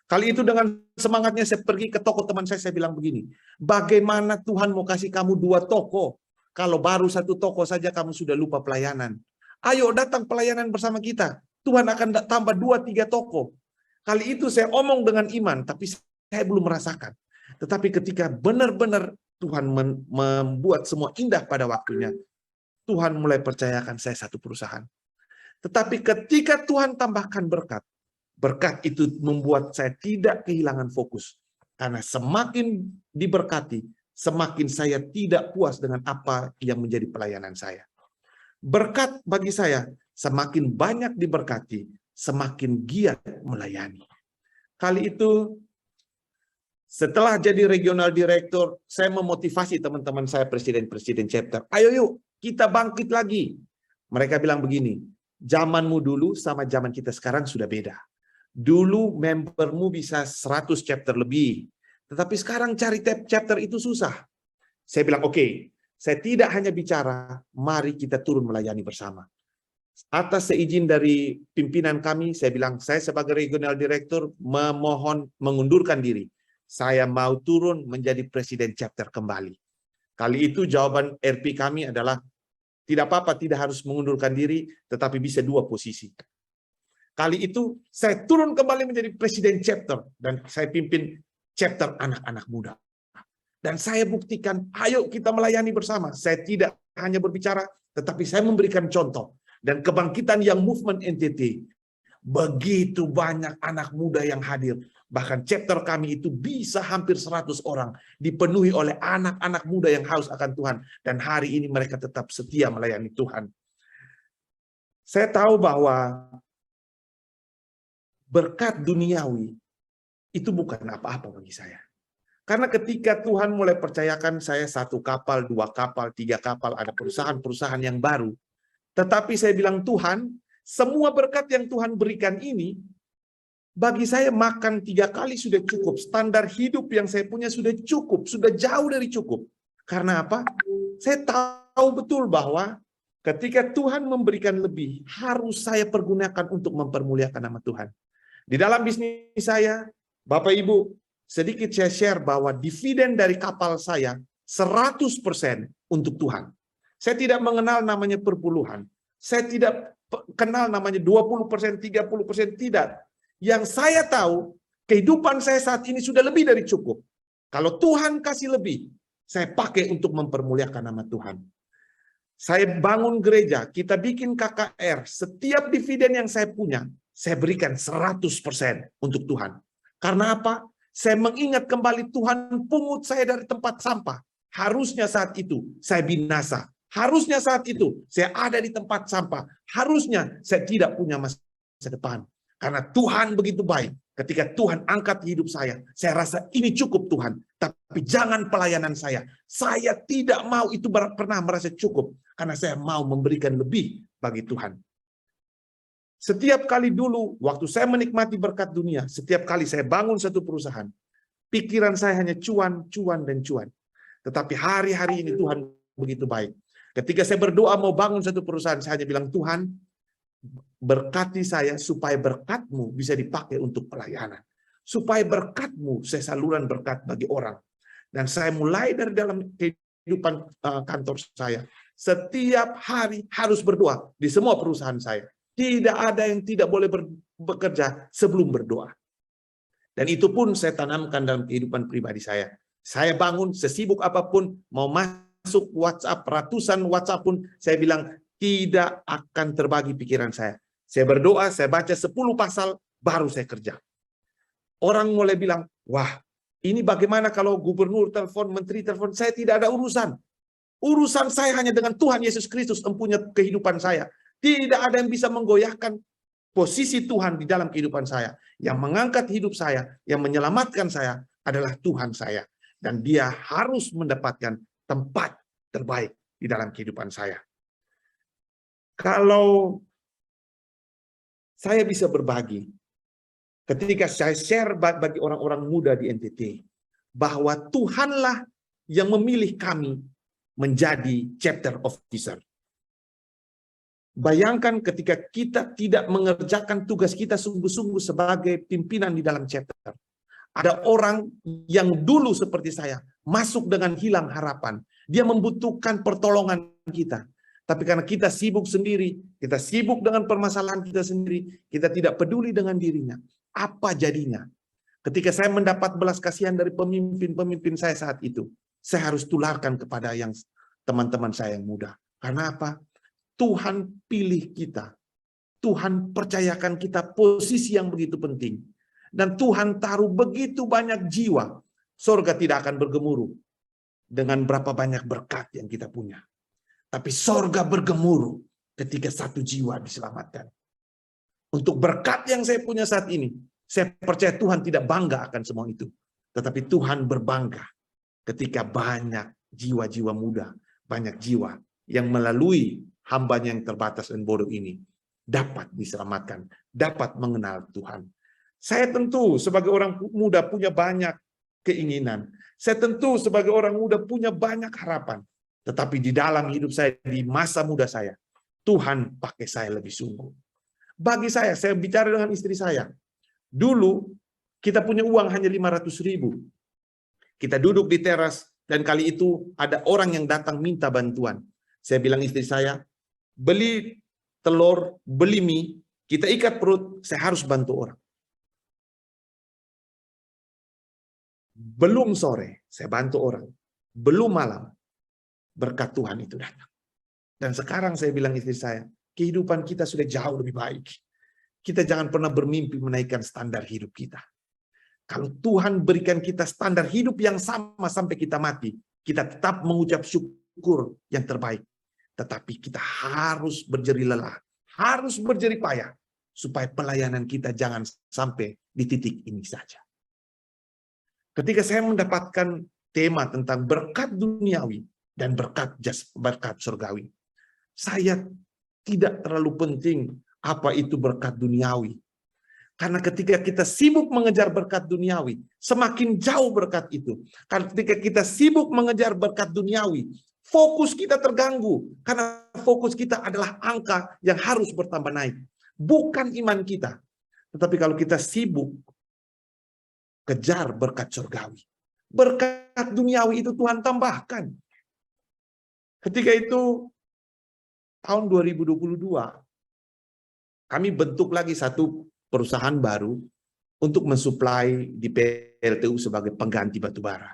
Kali itu dengan semangatnya saya pergi ke toko teman saya bilang begini, bagaimana Tuhan mau kasih kamu 2 toko, kalau baru 1 toko saja kamu sudah lupa pelayanan. Ayo datang pelayanan bersama kita, Tuhan akan tambah 2-3 toko. Kali itu saya omong dengan iman, tapi saya belum merasakan. Tetapi ketika benar-benar Tuhan membuat semua indah pada waktunya, Tuhan mulai percayakan saya 1 perusahaan. Tetapi ketika Tuhan tambahkan berkat, berkat itu membuat saya tidak kehilangan fokus. Karena semakin diberkati, semakin saya tidak puas dengan apa yang menjadi pelayanan saya. Berkat bagi saya, semakin banyak diberkati, semakin giat melayani. Kali itu, setelah jadi regional direktur, saya memotivasi teman-teman saya, presiden-presiden chapter. Ayo yuk, kita bangkit lagi. Mereka bilang begini, zamanmu dulu sama zaman kita sekarang sudah beda. Dulu membermu bisa 100 chapter lebih, tetapi sekarang cari chapter itu susah. Saya bilang, oke, saya tidak hanya bicara, mari kita turun melayani bersama. Atas seizin dari pimpinan kami, saya bilang, saya sebagai regional direktur memohon mengundurkan diri. Saya mau turun menjadi presiden chapter kembali. Kali itu jawaban RP kami adalah, tidak apa-apa, tidak harus mengundurkan diri, tetapi bisa 2 posisi. Kali itu saya turun kembali menjadi presiden chapter, dan saya pimpin chapter anak-anak muda. Dan saya buktikan, ayo kita melayani bersama. Saya tidak hanya berbicara, tetapi saya memberikan contoh. Dan kebangkitan yang movement NTT, begitu banyak anak muda yang hadir. Bahkan chapter kami itu bisa hampir 100 orang. Dipenuhi oleh anak-anak muda yang haus akan Tuhan. Dan hari ini mereka tetap setia melayani Tuhan. Saya tahu bahwa berkat duniawi itu bukan apa-apa bagi saya. Karena ketika Tuhan mulai percayakan saya 1 kapal, 2 kapal, 3 kapal, ada perusahaan-perusahaan yang baru. Tetapi saya bilang, Tuhan, semua berkat yang Tuhan berikan ini, bagi saya makan 3 kali sudah cukup. Standar hidup yang saya punya sudah cukup, sudah jauh dari cukup. Karena apa? Saya tahu betul bahwa ketika Tuhan memberikan lebih, harus saya pergunakan untuk mempermuliakan nama Tuhan. Di dalam bisnis saya, Bapak Ibu, sedikit saya share bahwa dividen dari kapal saya 100% untuk Tuhan. Saya tidak mengenal namanya perpuluhan. Saya tidak kenal namanya 20%, 30%, tidak. Yang saya tahu, kehidupan saya saat ini sudah lebih dari cukup. Kalau Tuhan kasih lebih, saya pakai untuk mempermuliakan nama Tuhan. Saya bangun gereja, kita bikin KKR, setiap dividen yang saya punya, saya berikan 100% untuk Tuhan. Karena apa? Saya mengingat kembali Tuhan pungut saya dari tempat sampah. Harusnya saat itu saya binasa. Harusnya saat itu saya ada di tempat sampah. Harusnya saya tidak punya masa depan. Karena Tuhan begitu baik. Ketika Tuhan angkat hidup saya rasa ini cukup Tuhan. Tapi jangan pelayanan saya. Saya tidak mau itu pernah merasa cukup. Karena saya mau memberikan lebih bagi Tuhan. Setiap kali dulu, waktu saya menikmati berkat dunia, setiap kali saya bangun satu perusahaan, pikiran saya hanya cuan, cuan, dan cuan. Tetapi hari-hari ini Tuhan begitu baik. Ketika saya berdoa mau bangun satu perusahaan, saya hanya bilang, Tuhan, berkati saya supaya berkat-Mu bisa dipakai untuk pelayanan. Supaya berkat-Mu, saya saluran berkat bagi orang. Dan saya mulai dari dalam kehidupan kantor saya, setiap hari harus berdoa di semua perusahaan saya. Tidak ada yang tidak boleh bekerja sebelum berdoa. Dan itu pun saya tanamkan dalam kehidupan pribadi saya. Saya bangun sesibuk apapun, mau masuk WhatsApp, ratusan WhatsApp pun, saya bilang tidak akan terbagi pikiran saya. Saya berdoa, saya baca 10 pasal, baru saya kerja. Orang mulai bilang, wah, ini bagaimana kalau gubernur telepon, menteri telepon, saya tidak ada urusan. Urusan saya hanya dengan Tuhan Yesus Kristus empunya kehidupan saya. Tidak ada yang bisa menggoyahkan posisi Tuhan di dalam kehidupan saya. Yang mengangkat hidup saya, yang menyelamatkan saya adalah Tuhan saya. Dan Dia harus mendapatkan tempat terbaik di dalam kehidupan saya. Kalau saya bisa berbagi, ketika saya share bagi orang-orang muda di NTT, bahwa Tuhanlah yang memilih kami menjadi chapter officer. Bayangkan ketika kita tidak mengerjakan tugas kita sungguh-sungguh sebagai pimpinan di dalam chapter. Ada orang yang dulu seperti saya, masuk dengan hilang harapan. Dia membutuhkan pertolongan kita. Tapi karena kita sibuk sendiri, kita sibuk dengan permasalahan kita sendiri, kita tidak peduli dengan dirinya. Apa jadinya? Ketika saya mendapat belas kasihan dari pemimpin-pemimpin saya saat itu, saya harus tularkan kepada yang teman-teman saya yang muda. Karena apa? Tuhan pilih kita. Tuhan percayakan kita posisi yang begitu penting. Dan Tuhan taruh begitu banyak jiwa. Surga tidak akan bergemuruh dengan berapa banyak berkat yang kita punya. Tapi surga bergemuruh ketika satu jiwa diselamatkan. Untuk berkat yang saya punya saat ini, saya percaya Tuhan tidak bangga akan semua itu. Tetapi Tuhan berbangga ketika banyak jiwa-jiwa muda, banyak jiwa yang melalui hambanya yang terbatas dan bodoh ini dapat diselamatkan, dapat mengenal Tuhan. Saya tentu sebagai orang muda punya banyak keinginan. Saya tentu sebagai orang muda punya banyak harapan. Tetapi di dalam hidup saya, di masa muda saya, Tuhan pakai saya lebih sungguh. Bagi saya bicara dengan istri saya. Dulu kita punya uang hanya 500.000. Kita duduk di teras dan kali itu ada orang yang datang minta bantuan. Saya bilang istri saya, beli telur, beli mie, kita ikat perut, saya harus bantu orang. Belum sore, saya bantu orang. Belum malam, berkat Tuhan itu datang. Dan sekarang saya bilang istri saya, kehidupan kita sudah jauh lebih baik. Kita jangan pernah bermimpi menaikkan standar hidup kita. Kalau Tuhan berikan kita standar hidup yang sama sampai kita mati, kita tetap mengucap syukur yang terbaik. Tetapi kita harus berjerih lelah, harus berjerih payah, supaya pelayanan kita jangan sampai di titik ini saja. Ketika saya mendapatkan tema tentang berkat duniawi dan berkat surgawi, saya tidak terlalu penting apa itu berkat duniawi. Karena ketika kita sibuk mengejar berkat duniawi, semakin jauh berkat itu. Karena ketika kita sibuk mengejar berkat duniawi, fokus kita terganggu. Karena fokus kita adalah angka yang harus bertambah naik. Bukan iman kita. Tetapi kalau kita sibuk kejar berkat surgawi, berkat duniawi itu Tuhan tambahkan. Ketika itu, tahun 2022, kami bentuk lagi satu perusahaan baru untuk mensuplai di PLTU sebagai pengganti batubara.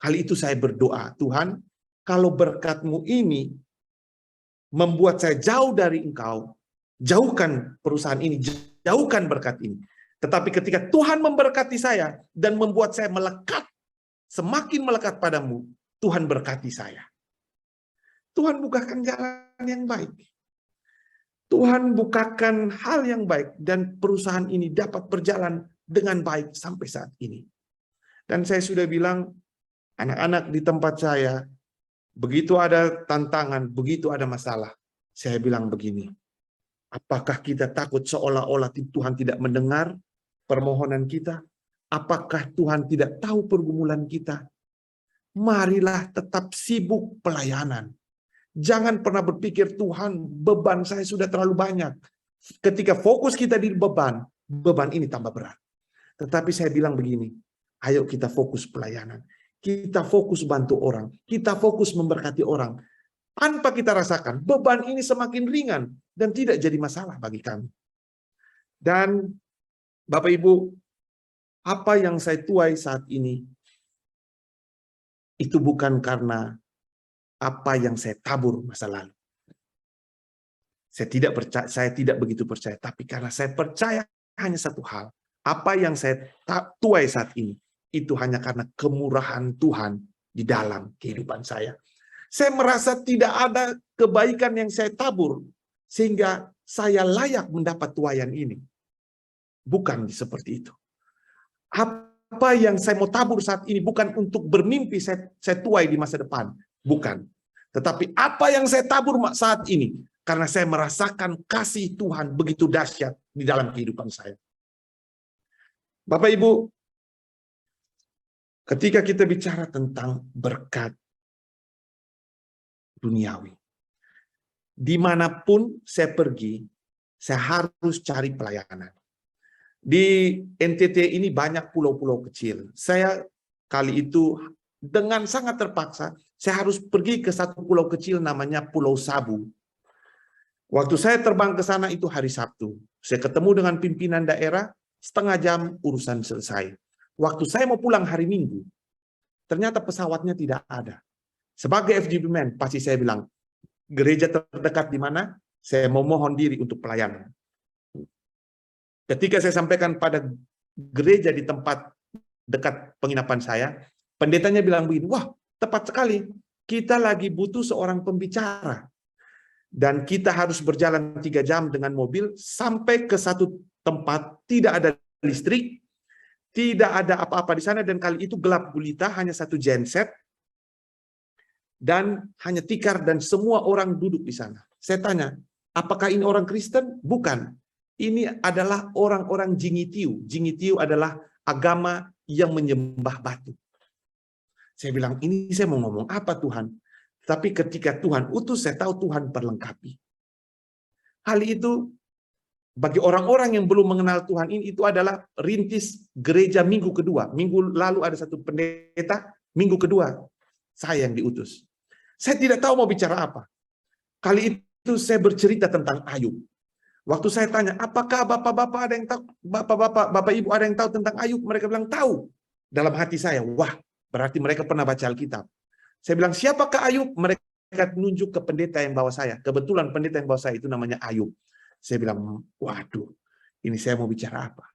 Kali itu saya berdoa, Tuhan, kalau berkat-Mu ini membuat saya jauh dari Engkau, jauhkan perusahaan ini, jauhkan berkat ini. Tetapi ketika Tuhan memberkati saya dan membuat saya melekat, semakin melekat padamu, Tuhan berkati saya. Tuhan bukakan jalan yang baik. Tuhan bukakan hal yang baik dan perusahaan ini dapat berjalan dengan baik sampai saat ini. Dan saya sudah bilang, anak-anak di tempat saya, begitu ada tantangan, begitu ada masalah, saya bilang begini, apakah kita takut seolah-olah Tuhan tidak mendengar permohonan kita? Apakah Tuhan tidak tahu pergumulan kita? Marilah tetap sibuk pelayanan. Jangan pernah berpikir, Tuhan, beban saya sudah terlalu banyak. Ketika fokus kita di beban, beban ini tambah berat. Tetapi saya bilang begini, ayo kita fokus pelayanan. Kita fokus bantu orang. Kita fokus memberkati orang. Tanpa kita rasakan, beban ini semakin ringan dan tidak jadi masalah bagi kami. Dan Bapak Ibu, apa yang saya tuai saat ini, itu bukan karena apa yang saya tabur masa lalu. Saya tidak begitu percaya, tapi karena saya percaya hanya satu hal, apa yang saya tuai saat ini, itu hanya karena kemurahan Tuhan di dalam kehidupan saya. Saya merasa tidak ada kebaikan yang saya tabur, sehingga saya layak mendapat tuaian ini. Bukan seperti itu. Apa yang saya mau tabur saat ini bukan untuk bermimpi saya tuai di masa depan. Bukan. Tetapi apa yang saya tabur saat ini, karena saya merasakan kasih Tuhan begitu dahsyat di dalam kehidupan saya. Bapak Ibu, ketika kita bicara tentang berkat duniawi, dimanapun saya pergi, saya harus cari pelayanan. Di NTT ini banyak pulau-pulau kecil. Saya kali itu dengan sangat terpaksa, saya harus pergi ke satu pulau kecil namanya Pulau Sabu. Waktu saya terbang ke sana itu hari Sabtu. Saya ketemu dengan pimpinan daerah, setengah jam urusan selesai. Waktu saya mau pulang hari Minggu, ternyata pesawatnya tidak ada. Sebagai FGP Man, pasti saya bilang, gereja terdekat di mana? Saya mau mohon diri untuk pelayanan. Ketika saya sampaikan pada gereja di tempat dekat penginapan saya, pendetanya bilang begini, wah tepat sekali, kita lagi butuh seorang pembicara. dan kita harus berjalan 3 jam dengan mobil sampai ke satu tempat, tidak ada listrik, tidak ada apa-apa di sana, dan kali itu gelap gulita, hanya satu genset, dan hanya tikar, dan semua orang duduk di sana. Saya tanya, apakah ini orang Kristen? Bukan. Ini adalah orang-orang Jingitiu. Jingitiu adalah agama yang menyembah batu. Saya bilang, ini saya mau ngomong apa Tuhan? Tapi ketika Tuhan utus, saya tahu Tuhan perlengkapi. Hal itu, bagi orang-orang yang belum mengenal Tuhan ini, itu adalah rintis gereja minggu kedua. Minggu lalu ada satu pendeta, minggu kedua saya yang diutus. Saya tidak tahu mau bicara apa. Kali itu saya bercerita tentang Ayub. Waktu saya tanya, apakah bapak-bapak ada yang tahu, bapak ibu ada yang tahu tentang Ayub? Mereka bilang tahu. Dalam hati saya, wah, berarti mereka pernah baca Alkitab. Saya bilang, siapakah Ayub? Mereka tunjuk ke pendeta yang bawa saya. Kebetulan pendeta yang bawa saya itu namanya Ayub. Saya bilang, waduh, ini saya mau bicara apa?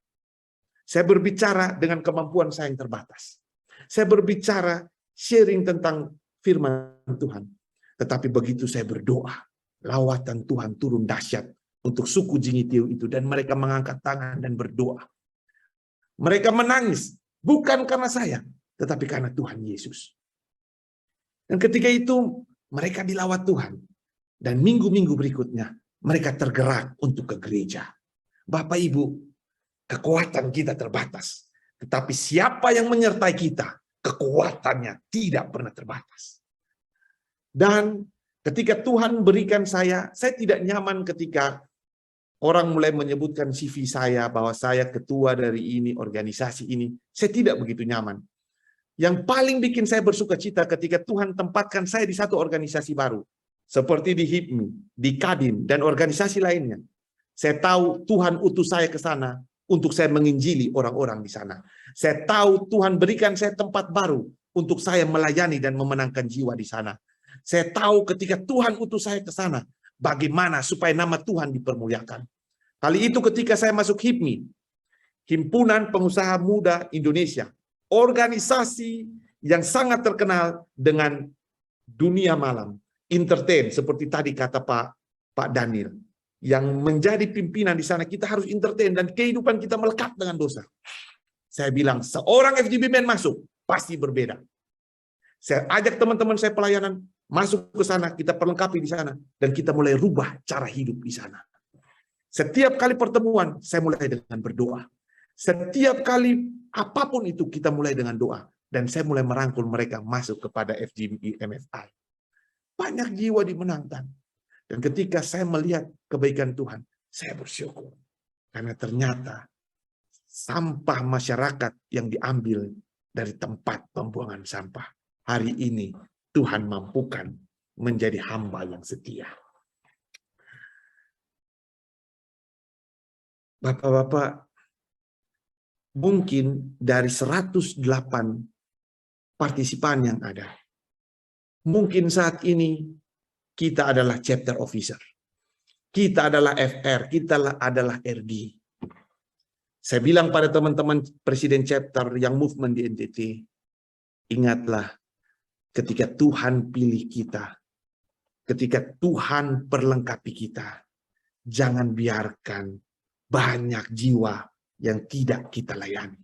Saya berbicara dengan kemampuan saya yang terbatas. Saya berbicara sharing tentang firman Tuhan. Tetapi begitu saya berdoa, lawatan Tuhan turun dahsyat untuk suku Jingitiu itu. Dan mereka mengangkat tangan dan berdoa. Mereka menangis, bukan karena saya, tetapi karena Tuhan Yesus. Dan ketika itu mereka dilawat Tuhan. Dan minggu-minggu berikutnya mereka tergerak untuk ke gereja. Bapak Ibu, kekuatan kita terbatas. Tetapi siapa yang menyertai kita, kekuatannya tidak pernah terbatas. Dan ketika Tuhan berikan saya tidak nyaman ketika orang mulai menyebutkan CV saya bahwa saya ketua dari ini, organisasi ini. Saya tidak begitu nyaman. Yang paling bikin saya bersuka cita ketika Tuhan tempatkan saya di satu organisasi baru. Seperti di HIPMI, di Kadin, dan organisasi lainnya. Saya tahu Tuhan utus saya ke sana untuk saya menginjili orang-orang di sana. Saya tahu Tuhan berikan saya tempat baru untuk saya melayani dan memenangkan jiwa di sana. Saya tahu ketika Tuhan utus saya ke sana, bagaimana supaya nama Tuhan dipermuliakan. Kali itu ketika saya masuk HIPMI, Himpunan Pengusaha Muda Indonesia, organisasi yang sangat terkenal dengan dunia malam, entertain, seperti tadi kata Pak Daniel, yang menjadi pimpinan di sana, kita harus entertain dan kehidupan kita melekat dengan dosa. Saya bilang, seorang FGB Man masuk, pasti berbeda. Saya ajak teman-teman saya pelayanan, masuk ke sana, kita perlengkapi di sana, dan kita mulai rubah cara hidup di sana. Setiap kali pertemuan, saya mulai dengan berdoa. Setiap kali apapun itu, kita mulai dengan doa. Dan saya mulai merangkul mereka masuk kepada FGB MFI. Banyak jiwa dimenangkan. Dan ketika saya melihat kebaikan Tuhan, saya bersyukur. Karena ternyata sampah masyarakat yang diambil dari tempat pembuangan sampah, hari ini Tuhan mampukan menjadi hamba yang setia. Bapak-bapak, mungkin dari 108 partisipan yang ada, mungkin saat ini kita adalah chapter officer. Kita adalah FR, kita adalah RD. Saya bilang pada teman-teman presiden chapter yang movement di NTT, ingatlah ketika Tuhan pilih kita, ketika Tuhan perlengkapi kita, jangan biarkan banyak jiwa yang tidak kita layani.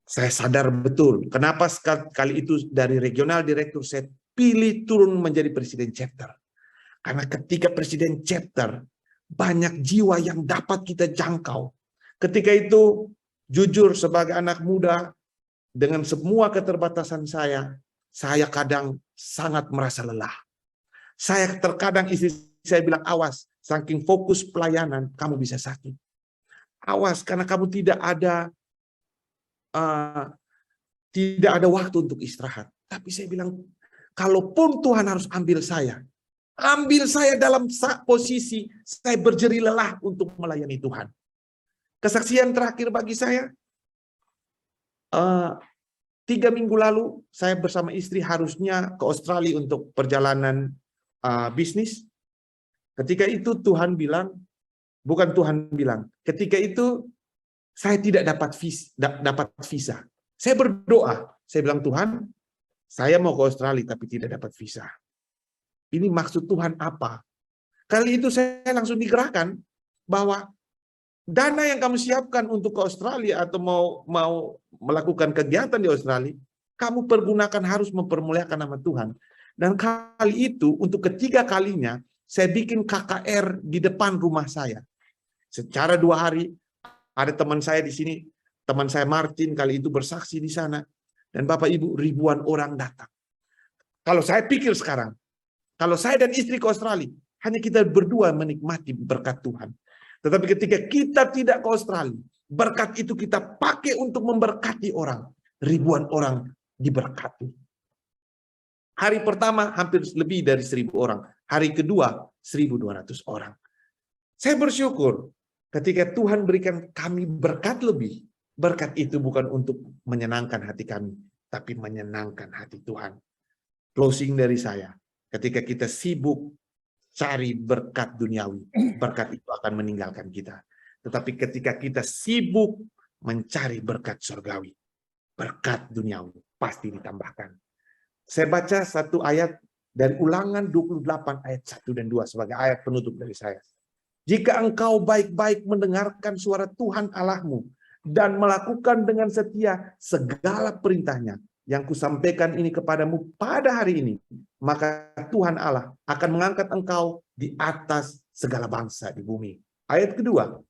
Saya sadar betul kenapa kali itu dari regional direktur saya pilih turun menjadi presiden chapter. Karena ketika presiden chapter, banyak jiwa yang dapat kita jangkau. Ketika itu, jujur sebagai anak muda, dengan semua keterbatasan saya kadang sangat merasa lelah. Saya terkadang istri saya bilang, awas, saking fokus pelayanan, kamu bisa sakit. Awas, karena kamu tidak ada waktu untuk istirahat. Tapi saya bilang, kalaupun Tuhan harus ambil saya dalam posisi saya berjeri lelah untuk melayani Tuhan. Kesaksian terakhir bagi saya, 3 minggu lalu saya bersama istri harusnya ke Australia untuk perjalanan bisnis. Ketika itu Tuhan bilang, bukan Tuhan bilang, ketika itu saya tidak dapat visa. Saya berdoa, saya bilang, Tuhan, saya mau ke Australia tapi tidak dapat visa. Ini maksud Tuhan apa? Kali itu saya langsung digerakkan bahwa dana yang kamu siapkan untuk ke Australia atau mau melakukan kegiatan di Australia, kamu pergunakan harus mempermuliakan nama Tuhan. Dan kali itu untuk ketiga kalinya saya bikin KKR di depan rumah saya. Secara 2 hari ada teman saya di sini, teman saya Martin kali itu bersaksi di sana. Dan Bapak Ibu ribuan orang datang. Kalau saya pikir sekarang, kalau saya dan istri ke Australia, hanya kita berdua menikmati berkat Tuhan. Tetapi ketika kita tidak ke Australia, berkat itu kita pakai untuk memberkati orang. Ribuan orang diberkati. Hari pertama hampir lebih dari 1.000 orang. Hari kedua 1.200 orang. Saya bersyukur ketika Tuhan berikan kami berkat lebih. Berkat itu bukan untuk menyenangkan hati kami, tapi menyenangkan hati Tuhan. Closing dari saya. Ketika kita sibuk cari berkat duniawi, berkat itu akan meninggalkan kita. Tetapi ketika kita sibuk mencari berkat surgawi, berkat duniawi pasti ditambahkan. Saya baca satu ayat dari Ulangan 28 ayat 1 dan 2 sebagai ayat penutup dari saya. Jika engkau baik-baik mendengarkan suara Tuhan Allahmu dan melakukan dengan setia segala perintahnya yang kusampaikan ini kepadamu pada hari ini, maka Tuhan Allah akan mengangkat engkau di atas segala bangsa di bumi. Ayat kedua,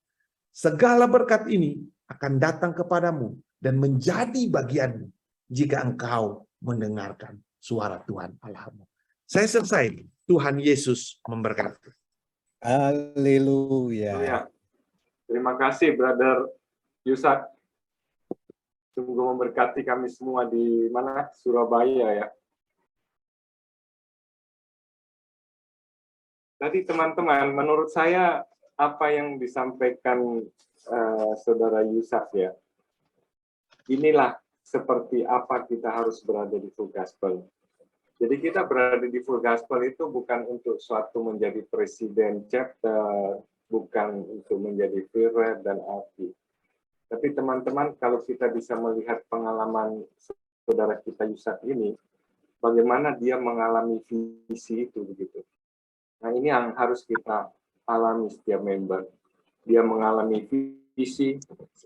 segala berkat ini akan datang kepadamu dan menjadi bagianmu jika engkau mendengarkan suara Tuhan Allahmu. Saya selesai. Tuhan Yesus memberkati. Haleluya. Terima kasih, Brother Yusak. Sungguh memberkati kami semua di mana? Surabaya ya. Tadi teman-teman, menurut saya apa yang disampaikan Saudara Yusak ya, inilah seperti apa kita harus berada di full gospel. Jadi kita berada di full gospel itu bukan untuk suatu menjadi presiden chapter, bukan untuk menjadi field rep dan arti. Tapi teman-teman, kalau kita bisa melihat pengalaman saudara kita Yusak ini, bagaimana dia mengalami visi itu begitu. Nah ini yang harus kita alami setiap member. Dia mengalami visi,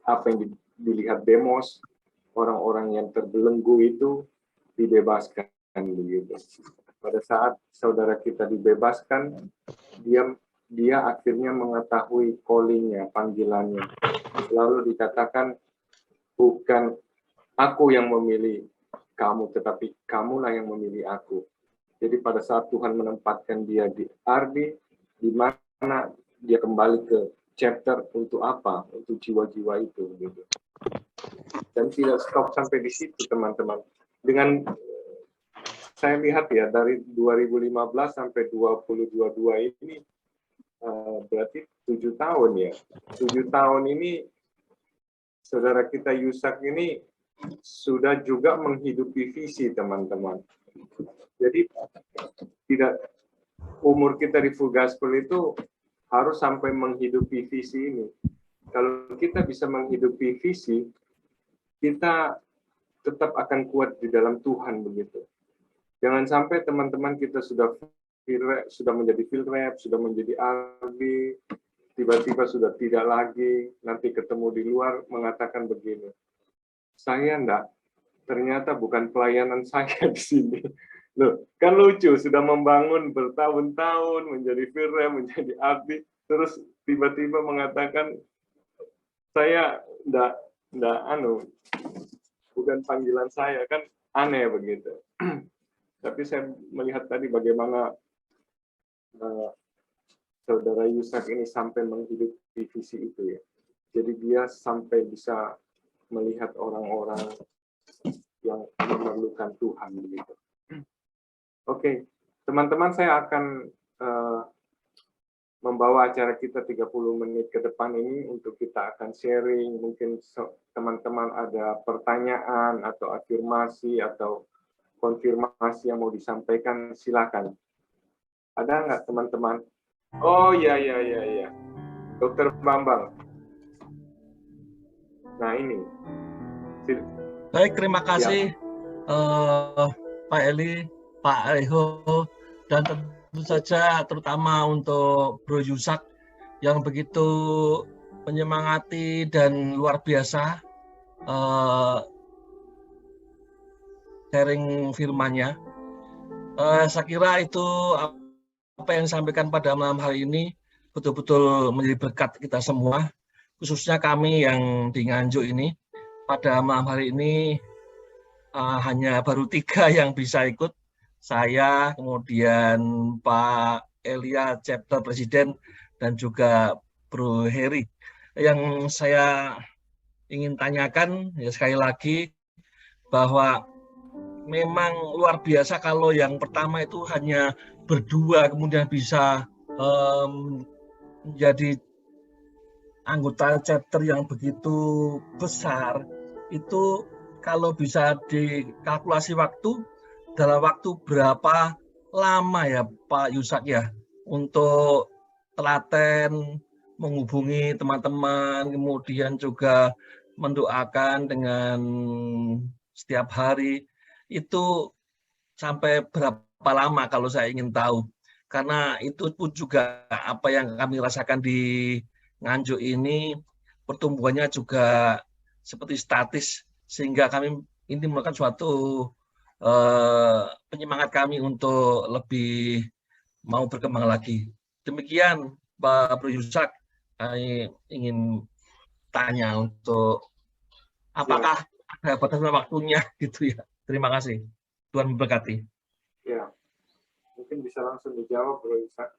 apa yang dilihat demos, orang-orang yang terbelenggu itu dibebaskan begitu. Pada saat saudara kita dibebaskan, dia akhirnya mengetahui calling-nya, panggilannya. Lalu dikatakan, bukan aku yang memilih kamu, tetapi kamulah yang memilih aku. Jadi pada saat Tuhan menempatkan dia di Ardi, di mana dia kembali ke chapter untuk apa? Untuk jiwa-jiwa itu. Gitu. Dan tidak stop sampai di situ, teman-teman. Dengan saya lihat ya, dari 2015 sampai 2022 ini, berarti 7 tahun ya. 7 tahun ini, saudara kita Yusak ini sudah juga menghidupi visi, teman-teman. Jadi, tidak umur kita di full gospel itu harus sampai menghidupi visi ini. Kalau kita bisa menghidupi visi, kita tetap akan kuat di dalam Tuhan begitu. Jangan sampai teman-teman kita sudah menjadi field rep, sudah menjadi RB, tiba-tiba sudah tidak lagi, nanti ketemu di luar mengatakan begini. Saya enggak, ternyata bukan pelayanan saya di sini. Loh, kan lucu, sudah membangun bertahun-tahun, menjadi field rep, menjadi RB, terus tiba-tiba mengatakan, saya enggak bukan panggilan saya, kan aneh begitu. Tapi saya melihat tadi bagaimana saudara Yusak ini sampai menghidupi visi itu ya. Jadi dia sampai bisa melihat orang-orang yang memerlukan Tuhan begitu. Oke, teman-teman, saya akan membawa acara kita 30 menit ke depan ini untuk kita akan sharing. Mungkin teman-teman ada pertanyaan atau afirmasi atau konfirmasi yang mau disampaikan, silakan. Ada nggak teman-teman? Oh ya. Dokter Bambang. Nah ini. Baik, terima kasih Pak Eli, Pak Eho, dan tentu saja terutama untuk Bro Yusak yang begitu menyemangati dan luar biasa sharing firman-Nya. Saya kira itu apa yang disampaikan pada malam hari ini betul-betul menjadi berkat kita semua, khususnya kami yang di Nganjuk ini. Pada malam hari ini hanya baru 3 yang bisa ikut, saya, kemudian Pak Elia, chapter presiden, dan juga Bro Heri. Yang saya ingin tanyakan, ya sekali lagi, bahwa memang luar biasa kalau yang pertama itu hanya berdua, kemudian bisa menjadi anggota chapter yang begitu besar. Itu kalau bisa dikalkulasi waktu, dalam waktu berapa lama ya Pak Yusak ya untuk telaten, menghubungi teman-teman, kemudian juga mendoakan dengan setiap hari, itu sampai berapa lama kalau saya ingin tahu. Karena itu pun juga apa yang kami rasakan di Nganjuk ini, pertumbuhannya juga seperti statis, sehingga kami ini merupakan suatu penyemangat kami untuk lebih mau berkembang lagi. Demikian Pak Bro Yusak, kami ingin tanya untuk apakah ada batasan waktunya gitu ya. Terima kasih. Tuhan memberkati. Ya, mungkin bisa langsung dijawab Bro Yusak.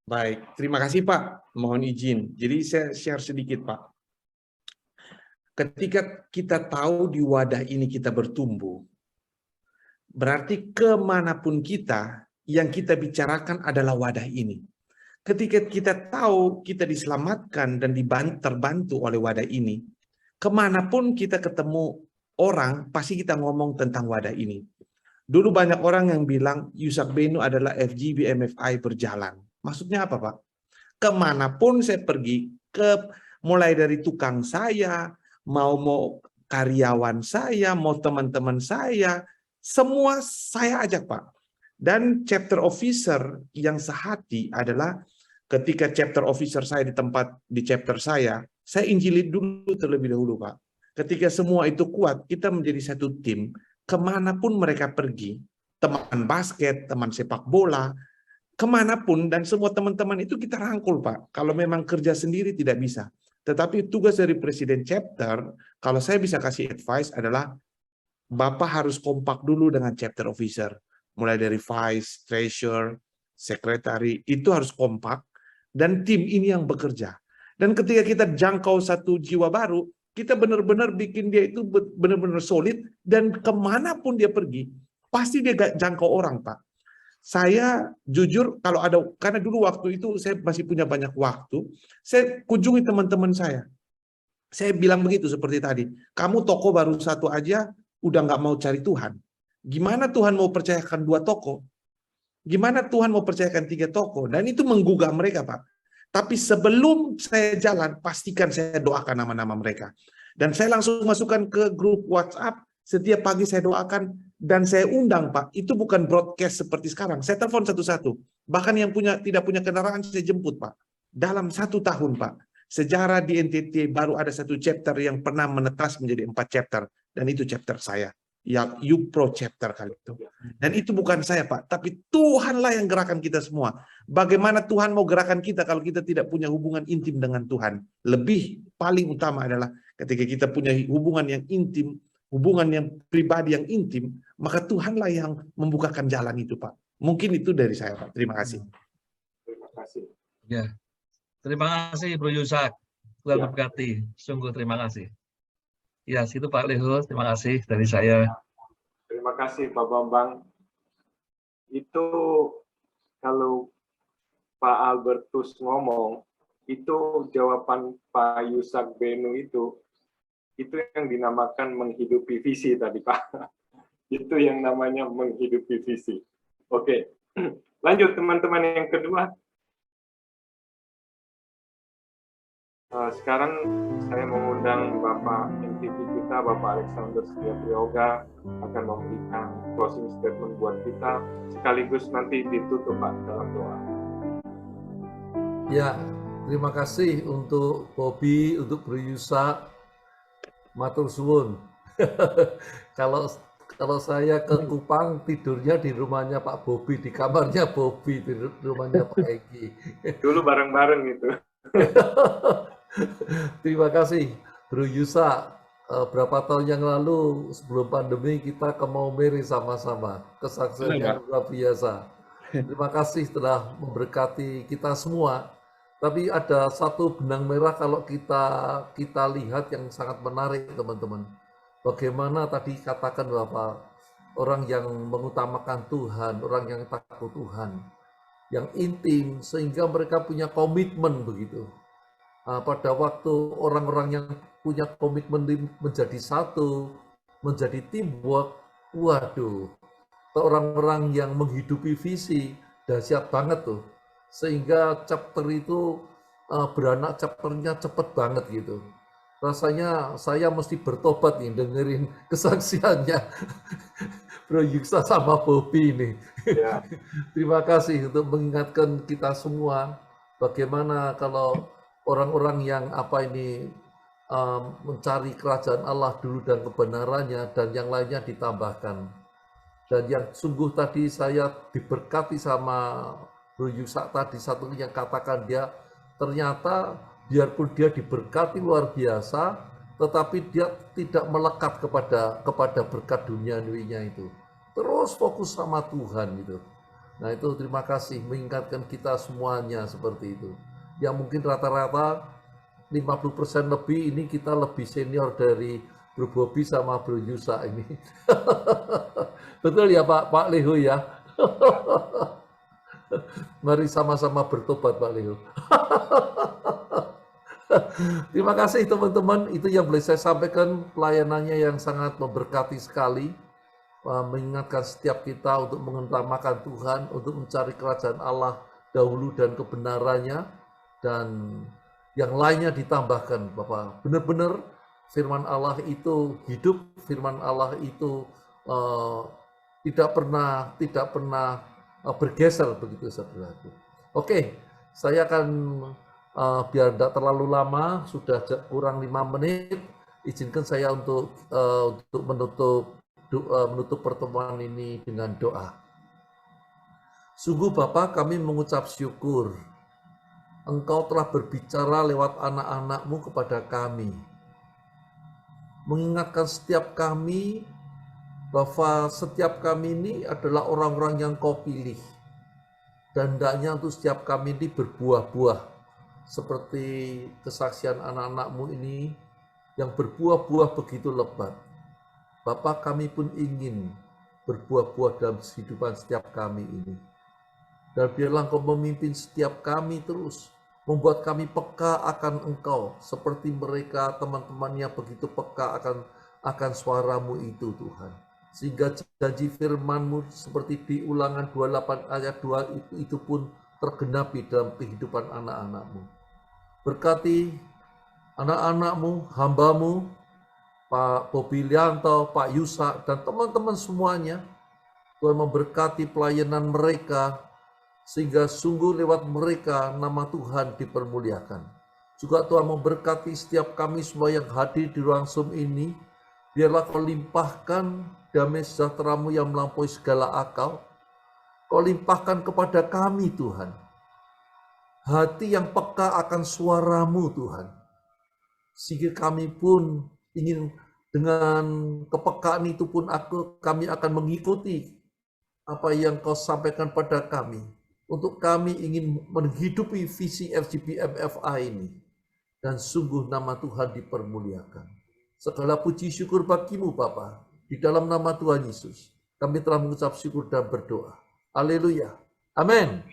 Baik, terima kasih Pak. Mohon izin. Jadi saya share sedikit Pak. Ketika kita tahu di wadah ini kita bertumbuh, berarti kemanapun kita, yang kita bicarakan adalah wadah ini. Ketika kita tahu kita diselamatkan dan terbantu oleh wadah ini, kemanapun kita ketemu orang, pasti kita ngomong tentang wadah ini. Dulu banyak orang yang bilang Yusak Benu adalah FGB MFI berjalan. Maksudnya apa Pak? Kemanapun saya pergi, mulai dari tukang saya, mau karyawan saya, mau teman-teman saya, semua saya ajak Pak. Dan chapter officer yang sehati adalah ketika chapter officer saya di chapter saya injili dulu terlebih dahulu Pak. Ketika semua itu kuat, kita menjadi satu tim, kemanapun mereka pergi, teman basket, teman sepak bola, kemanapun, dan semua teman-teman itu kita rangkul Pak. Kalau memang kerja sendiri tidak bisa. Tetapi tugas dari Presiden Chapter, kalau saya bisa kasih advice adalah, Bapak harus kompak dulu dengan chapter officer. Mulai dari vice, treasurer, secretary, itu harus kompak. Dan tim ini yang bekerja. Dan ketika kita jangkau satu jiwa baru, kita benar-benar bikin dia itu benar-benar solid. Dan kemanapun dia pergi, pasti dia jangkau orang Pak. Saya jujur kalau ada, karena dulu waktu itu saya masih punya banyak waktu, saya kunjungi teman-teman saya. Saya bilang begitu seperti tadi, kamu toko baru satu aja udah nggak mau cari Tuhan. Gimana Tuhan mau percayakan 2 toko? Gimana Tuhan mau percayakan 3 toko? Dan itu menggugah mereka Pak. Tapi sebelum saya jalan, pastikan saya doakan nama-nama mereka. Dan saya langsung masukkan ke grup WhatsApp, setiap pagi saya doakan, dan saya undang Pak, itu bukan broadcast seperti sekarang. Saya telepon satu-satu. Bahkan yang tidak punya kendaraan saya jemput Pak. Dalam 1 tahun Pak, sejarah di NTT baru ada 1 chapter yang pernah menetas menjadi 4 chapter. Dan itu chapter saya. Yang YouPro chapter kali itu. Dan itu bukan saya Pak, tapi Tuhanlah yang gerakan kita semua. Bagaimana Tuhan mau gerakan kita kalau kita tidak punya hubungan intim dengan Tuhan? Lebih paling utama adalah ketika kita punya hubungan yang intim, hubungan yang pribadi yang intim, maka Tuhanlah yang membukakan jalan itu Pak. Mungkin itu dari saya Pak. Terima kasih. Terima kasih. Ya. Terima kasih Bro Yusak. Tuhan Ya. memberkati. Sungguh terima kasih. Ya, situ Pak Leho. Terima kasih dari saya. Terima kasih Pak Bambang. Itu kalau Pak Albertus ngomong, itu jawaban Pak Yusak Benu itu yang dinamakan menghidupi visi tadi Pak. Itu yang namanya menghidupi visi. Oke, lanjut teman-teman yang kedua. Sekarang saya mengundang Bapak MTP kita, Bapak Alexander Setia Priyoga, akan memberikan closing statement buat kita, sekaligus nanti ditutup Pak dalam doa. Ya, terima kasih untuk Bobby, untuk Bro Yusa, matur suwun. Kalau saya ke Kupang tidurnya di rumahnya Pak Bobby, di kamarnya Bobby, di rumahnya Pak Egi. Dulu bareng-bareng gitu. Terima kasih Bro Yusa. Berapa tahun yang lalu sebelum pandemi kita ke Maumere sama-sama. Kesaksiannya luar biasa. Terima kasih telah memberkati kita semua. Tapi ada satu benang merah kalau kita lihat yang sangat menarik teman-teman. Bagaimana tadi katakan bahwa orang yang mengutamakan Tuhan, orang yang takut Tuhan, yang intim sehingga mereka punya komitmen begitu. Pada waktu orang-orang yang punya komitmen menjadi satu, menjadi teamwork, waduh, orang-orang yang menghidupi visi, dahsyat banget tuh. Sehingga chapter itu beranak chapternya cepet banget gitu. Rasanya saya mesti bertobat nih dengerin kesaksiannya Bro Yusa sama Bobby ini. Ya. Terima kasih untuk mengingatkan kita semua bagaimana kalau orang-orang yang mencari kerajaan Allah dulu dan kebenarannya dan yang lainnya ditambahkan. Dan yang sungguh tadi saya diberkati sama Bro Yusa tadi satu yang katakan dia ternyata biarpun dia diberkati luar biasa, tetapi dia tidak melekat kepada berkat duniawinya itu. Terus fokus sama Tuhan gitu. Nah itu terima kasih mengingatkan kita semuanya seperti itu. Yang mungkin rata-rata 50% lebih ini kita lebih senior dari Bro Bobby sama Bro Yusa ini. Betul ya Pak Leho ya? Mari sama-sama bertobat Pak Leho. Terima kasih teman-teman, itu yang boleh saya sampaikan, pelayanannya yang sangat memberkati sekali, mengingatkan setiap kita untuk mengutamakan Tuhan, untuk mencari kerajaan Allah dahulu dan kebenarannya, dan yang lainnya ditambahkan, Bapak. Benar-benar firman Allah itu hidup, firman Allah itu tidak pernah bergeser begitu saudaraku. Oke, saya akan biar tidak terlalu lama, sudah kurang 5 menit, izinkan saya untuk menutup pertemuan ini dengan doa. Sungguh Bapa, kami mengucap syukur, Engkau telah berbicara lewat anak-anak-Mu kepada kami, mengingatkan setiap kami bahwa setiap kami ini adalah orang-orang yang Kau pilih, dan hendaknya untuk setiap kami ini berbuah-buah, seperti kesaksian anak-anak-Mu ini yang berbuah-buah begitu lebat. Bapa, kami pun ingin berbuah-buah dalam kehidupan setiap kami ini. Dan biarlah Engkau memimpin setiap kami terus, membuat kami peka akan Engkau, seperti mereka teman-temannya begitu peka akan suara-Mu itu Tuhan. Sehingga janji firman-Mu seperti di Ulangan 28 ayat 2 itu pun tergenapi dalam kehidupan anak-anak-Mu. Berkati anak-anak-Mu, hamba-Mu, Pak Bobby Lianto, Pak Yusa, dan teman-teman semuanya. Tuhan memberkati pelayanan mereka, sehingga sungguh lewat mereka nama Tuhan dipermuliakan. Juga Tuhan memberkati setiap kami semua yang hadir di ruang Zoom ini. Biarlah Kau limpahkan damai sejahtera-Mu yang melampaui segala akal. Kau limpahkan kepada kami Tuhan hati yang peka akan suara-Mu Tuhan. Sehingga kami pun ingin dengan kepekaan itu pun kami akan mengikuti apa yang Kau sampaikan pada kami. Untuk kami ingin menghidupi visi RGB MFA ini. Dan sungguh nama Tuhan dipermuliakan. Segala puji syukur bagi-Mu Bapa. Di dalam nama Tuhan Yesus. Kami telah mengucap syukur dan berdoa. Haleluya. Amin.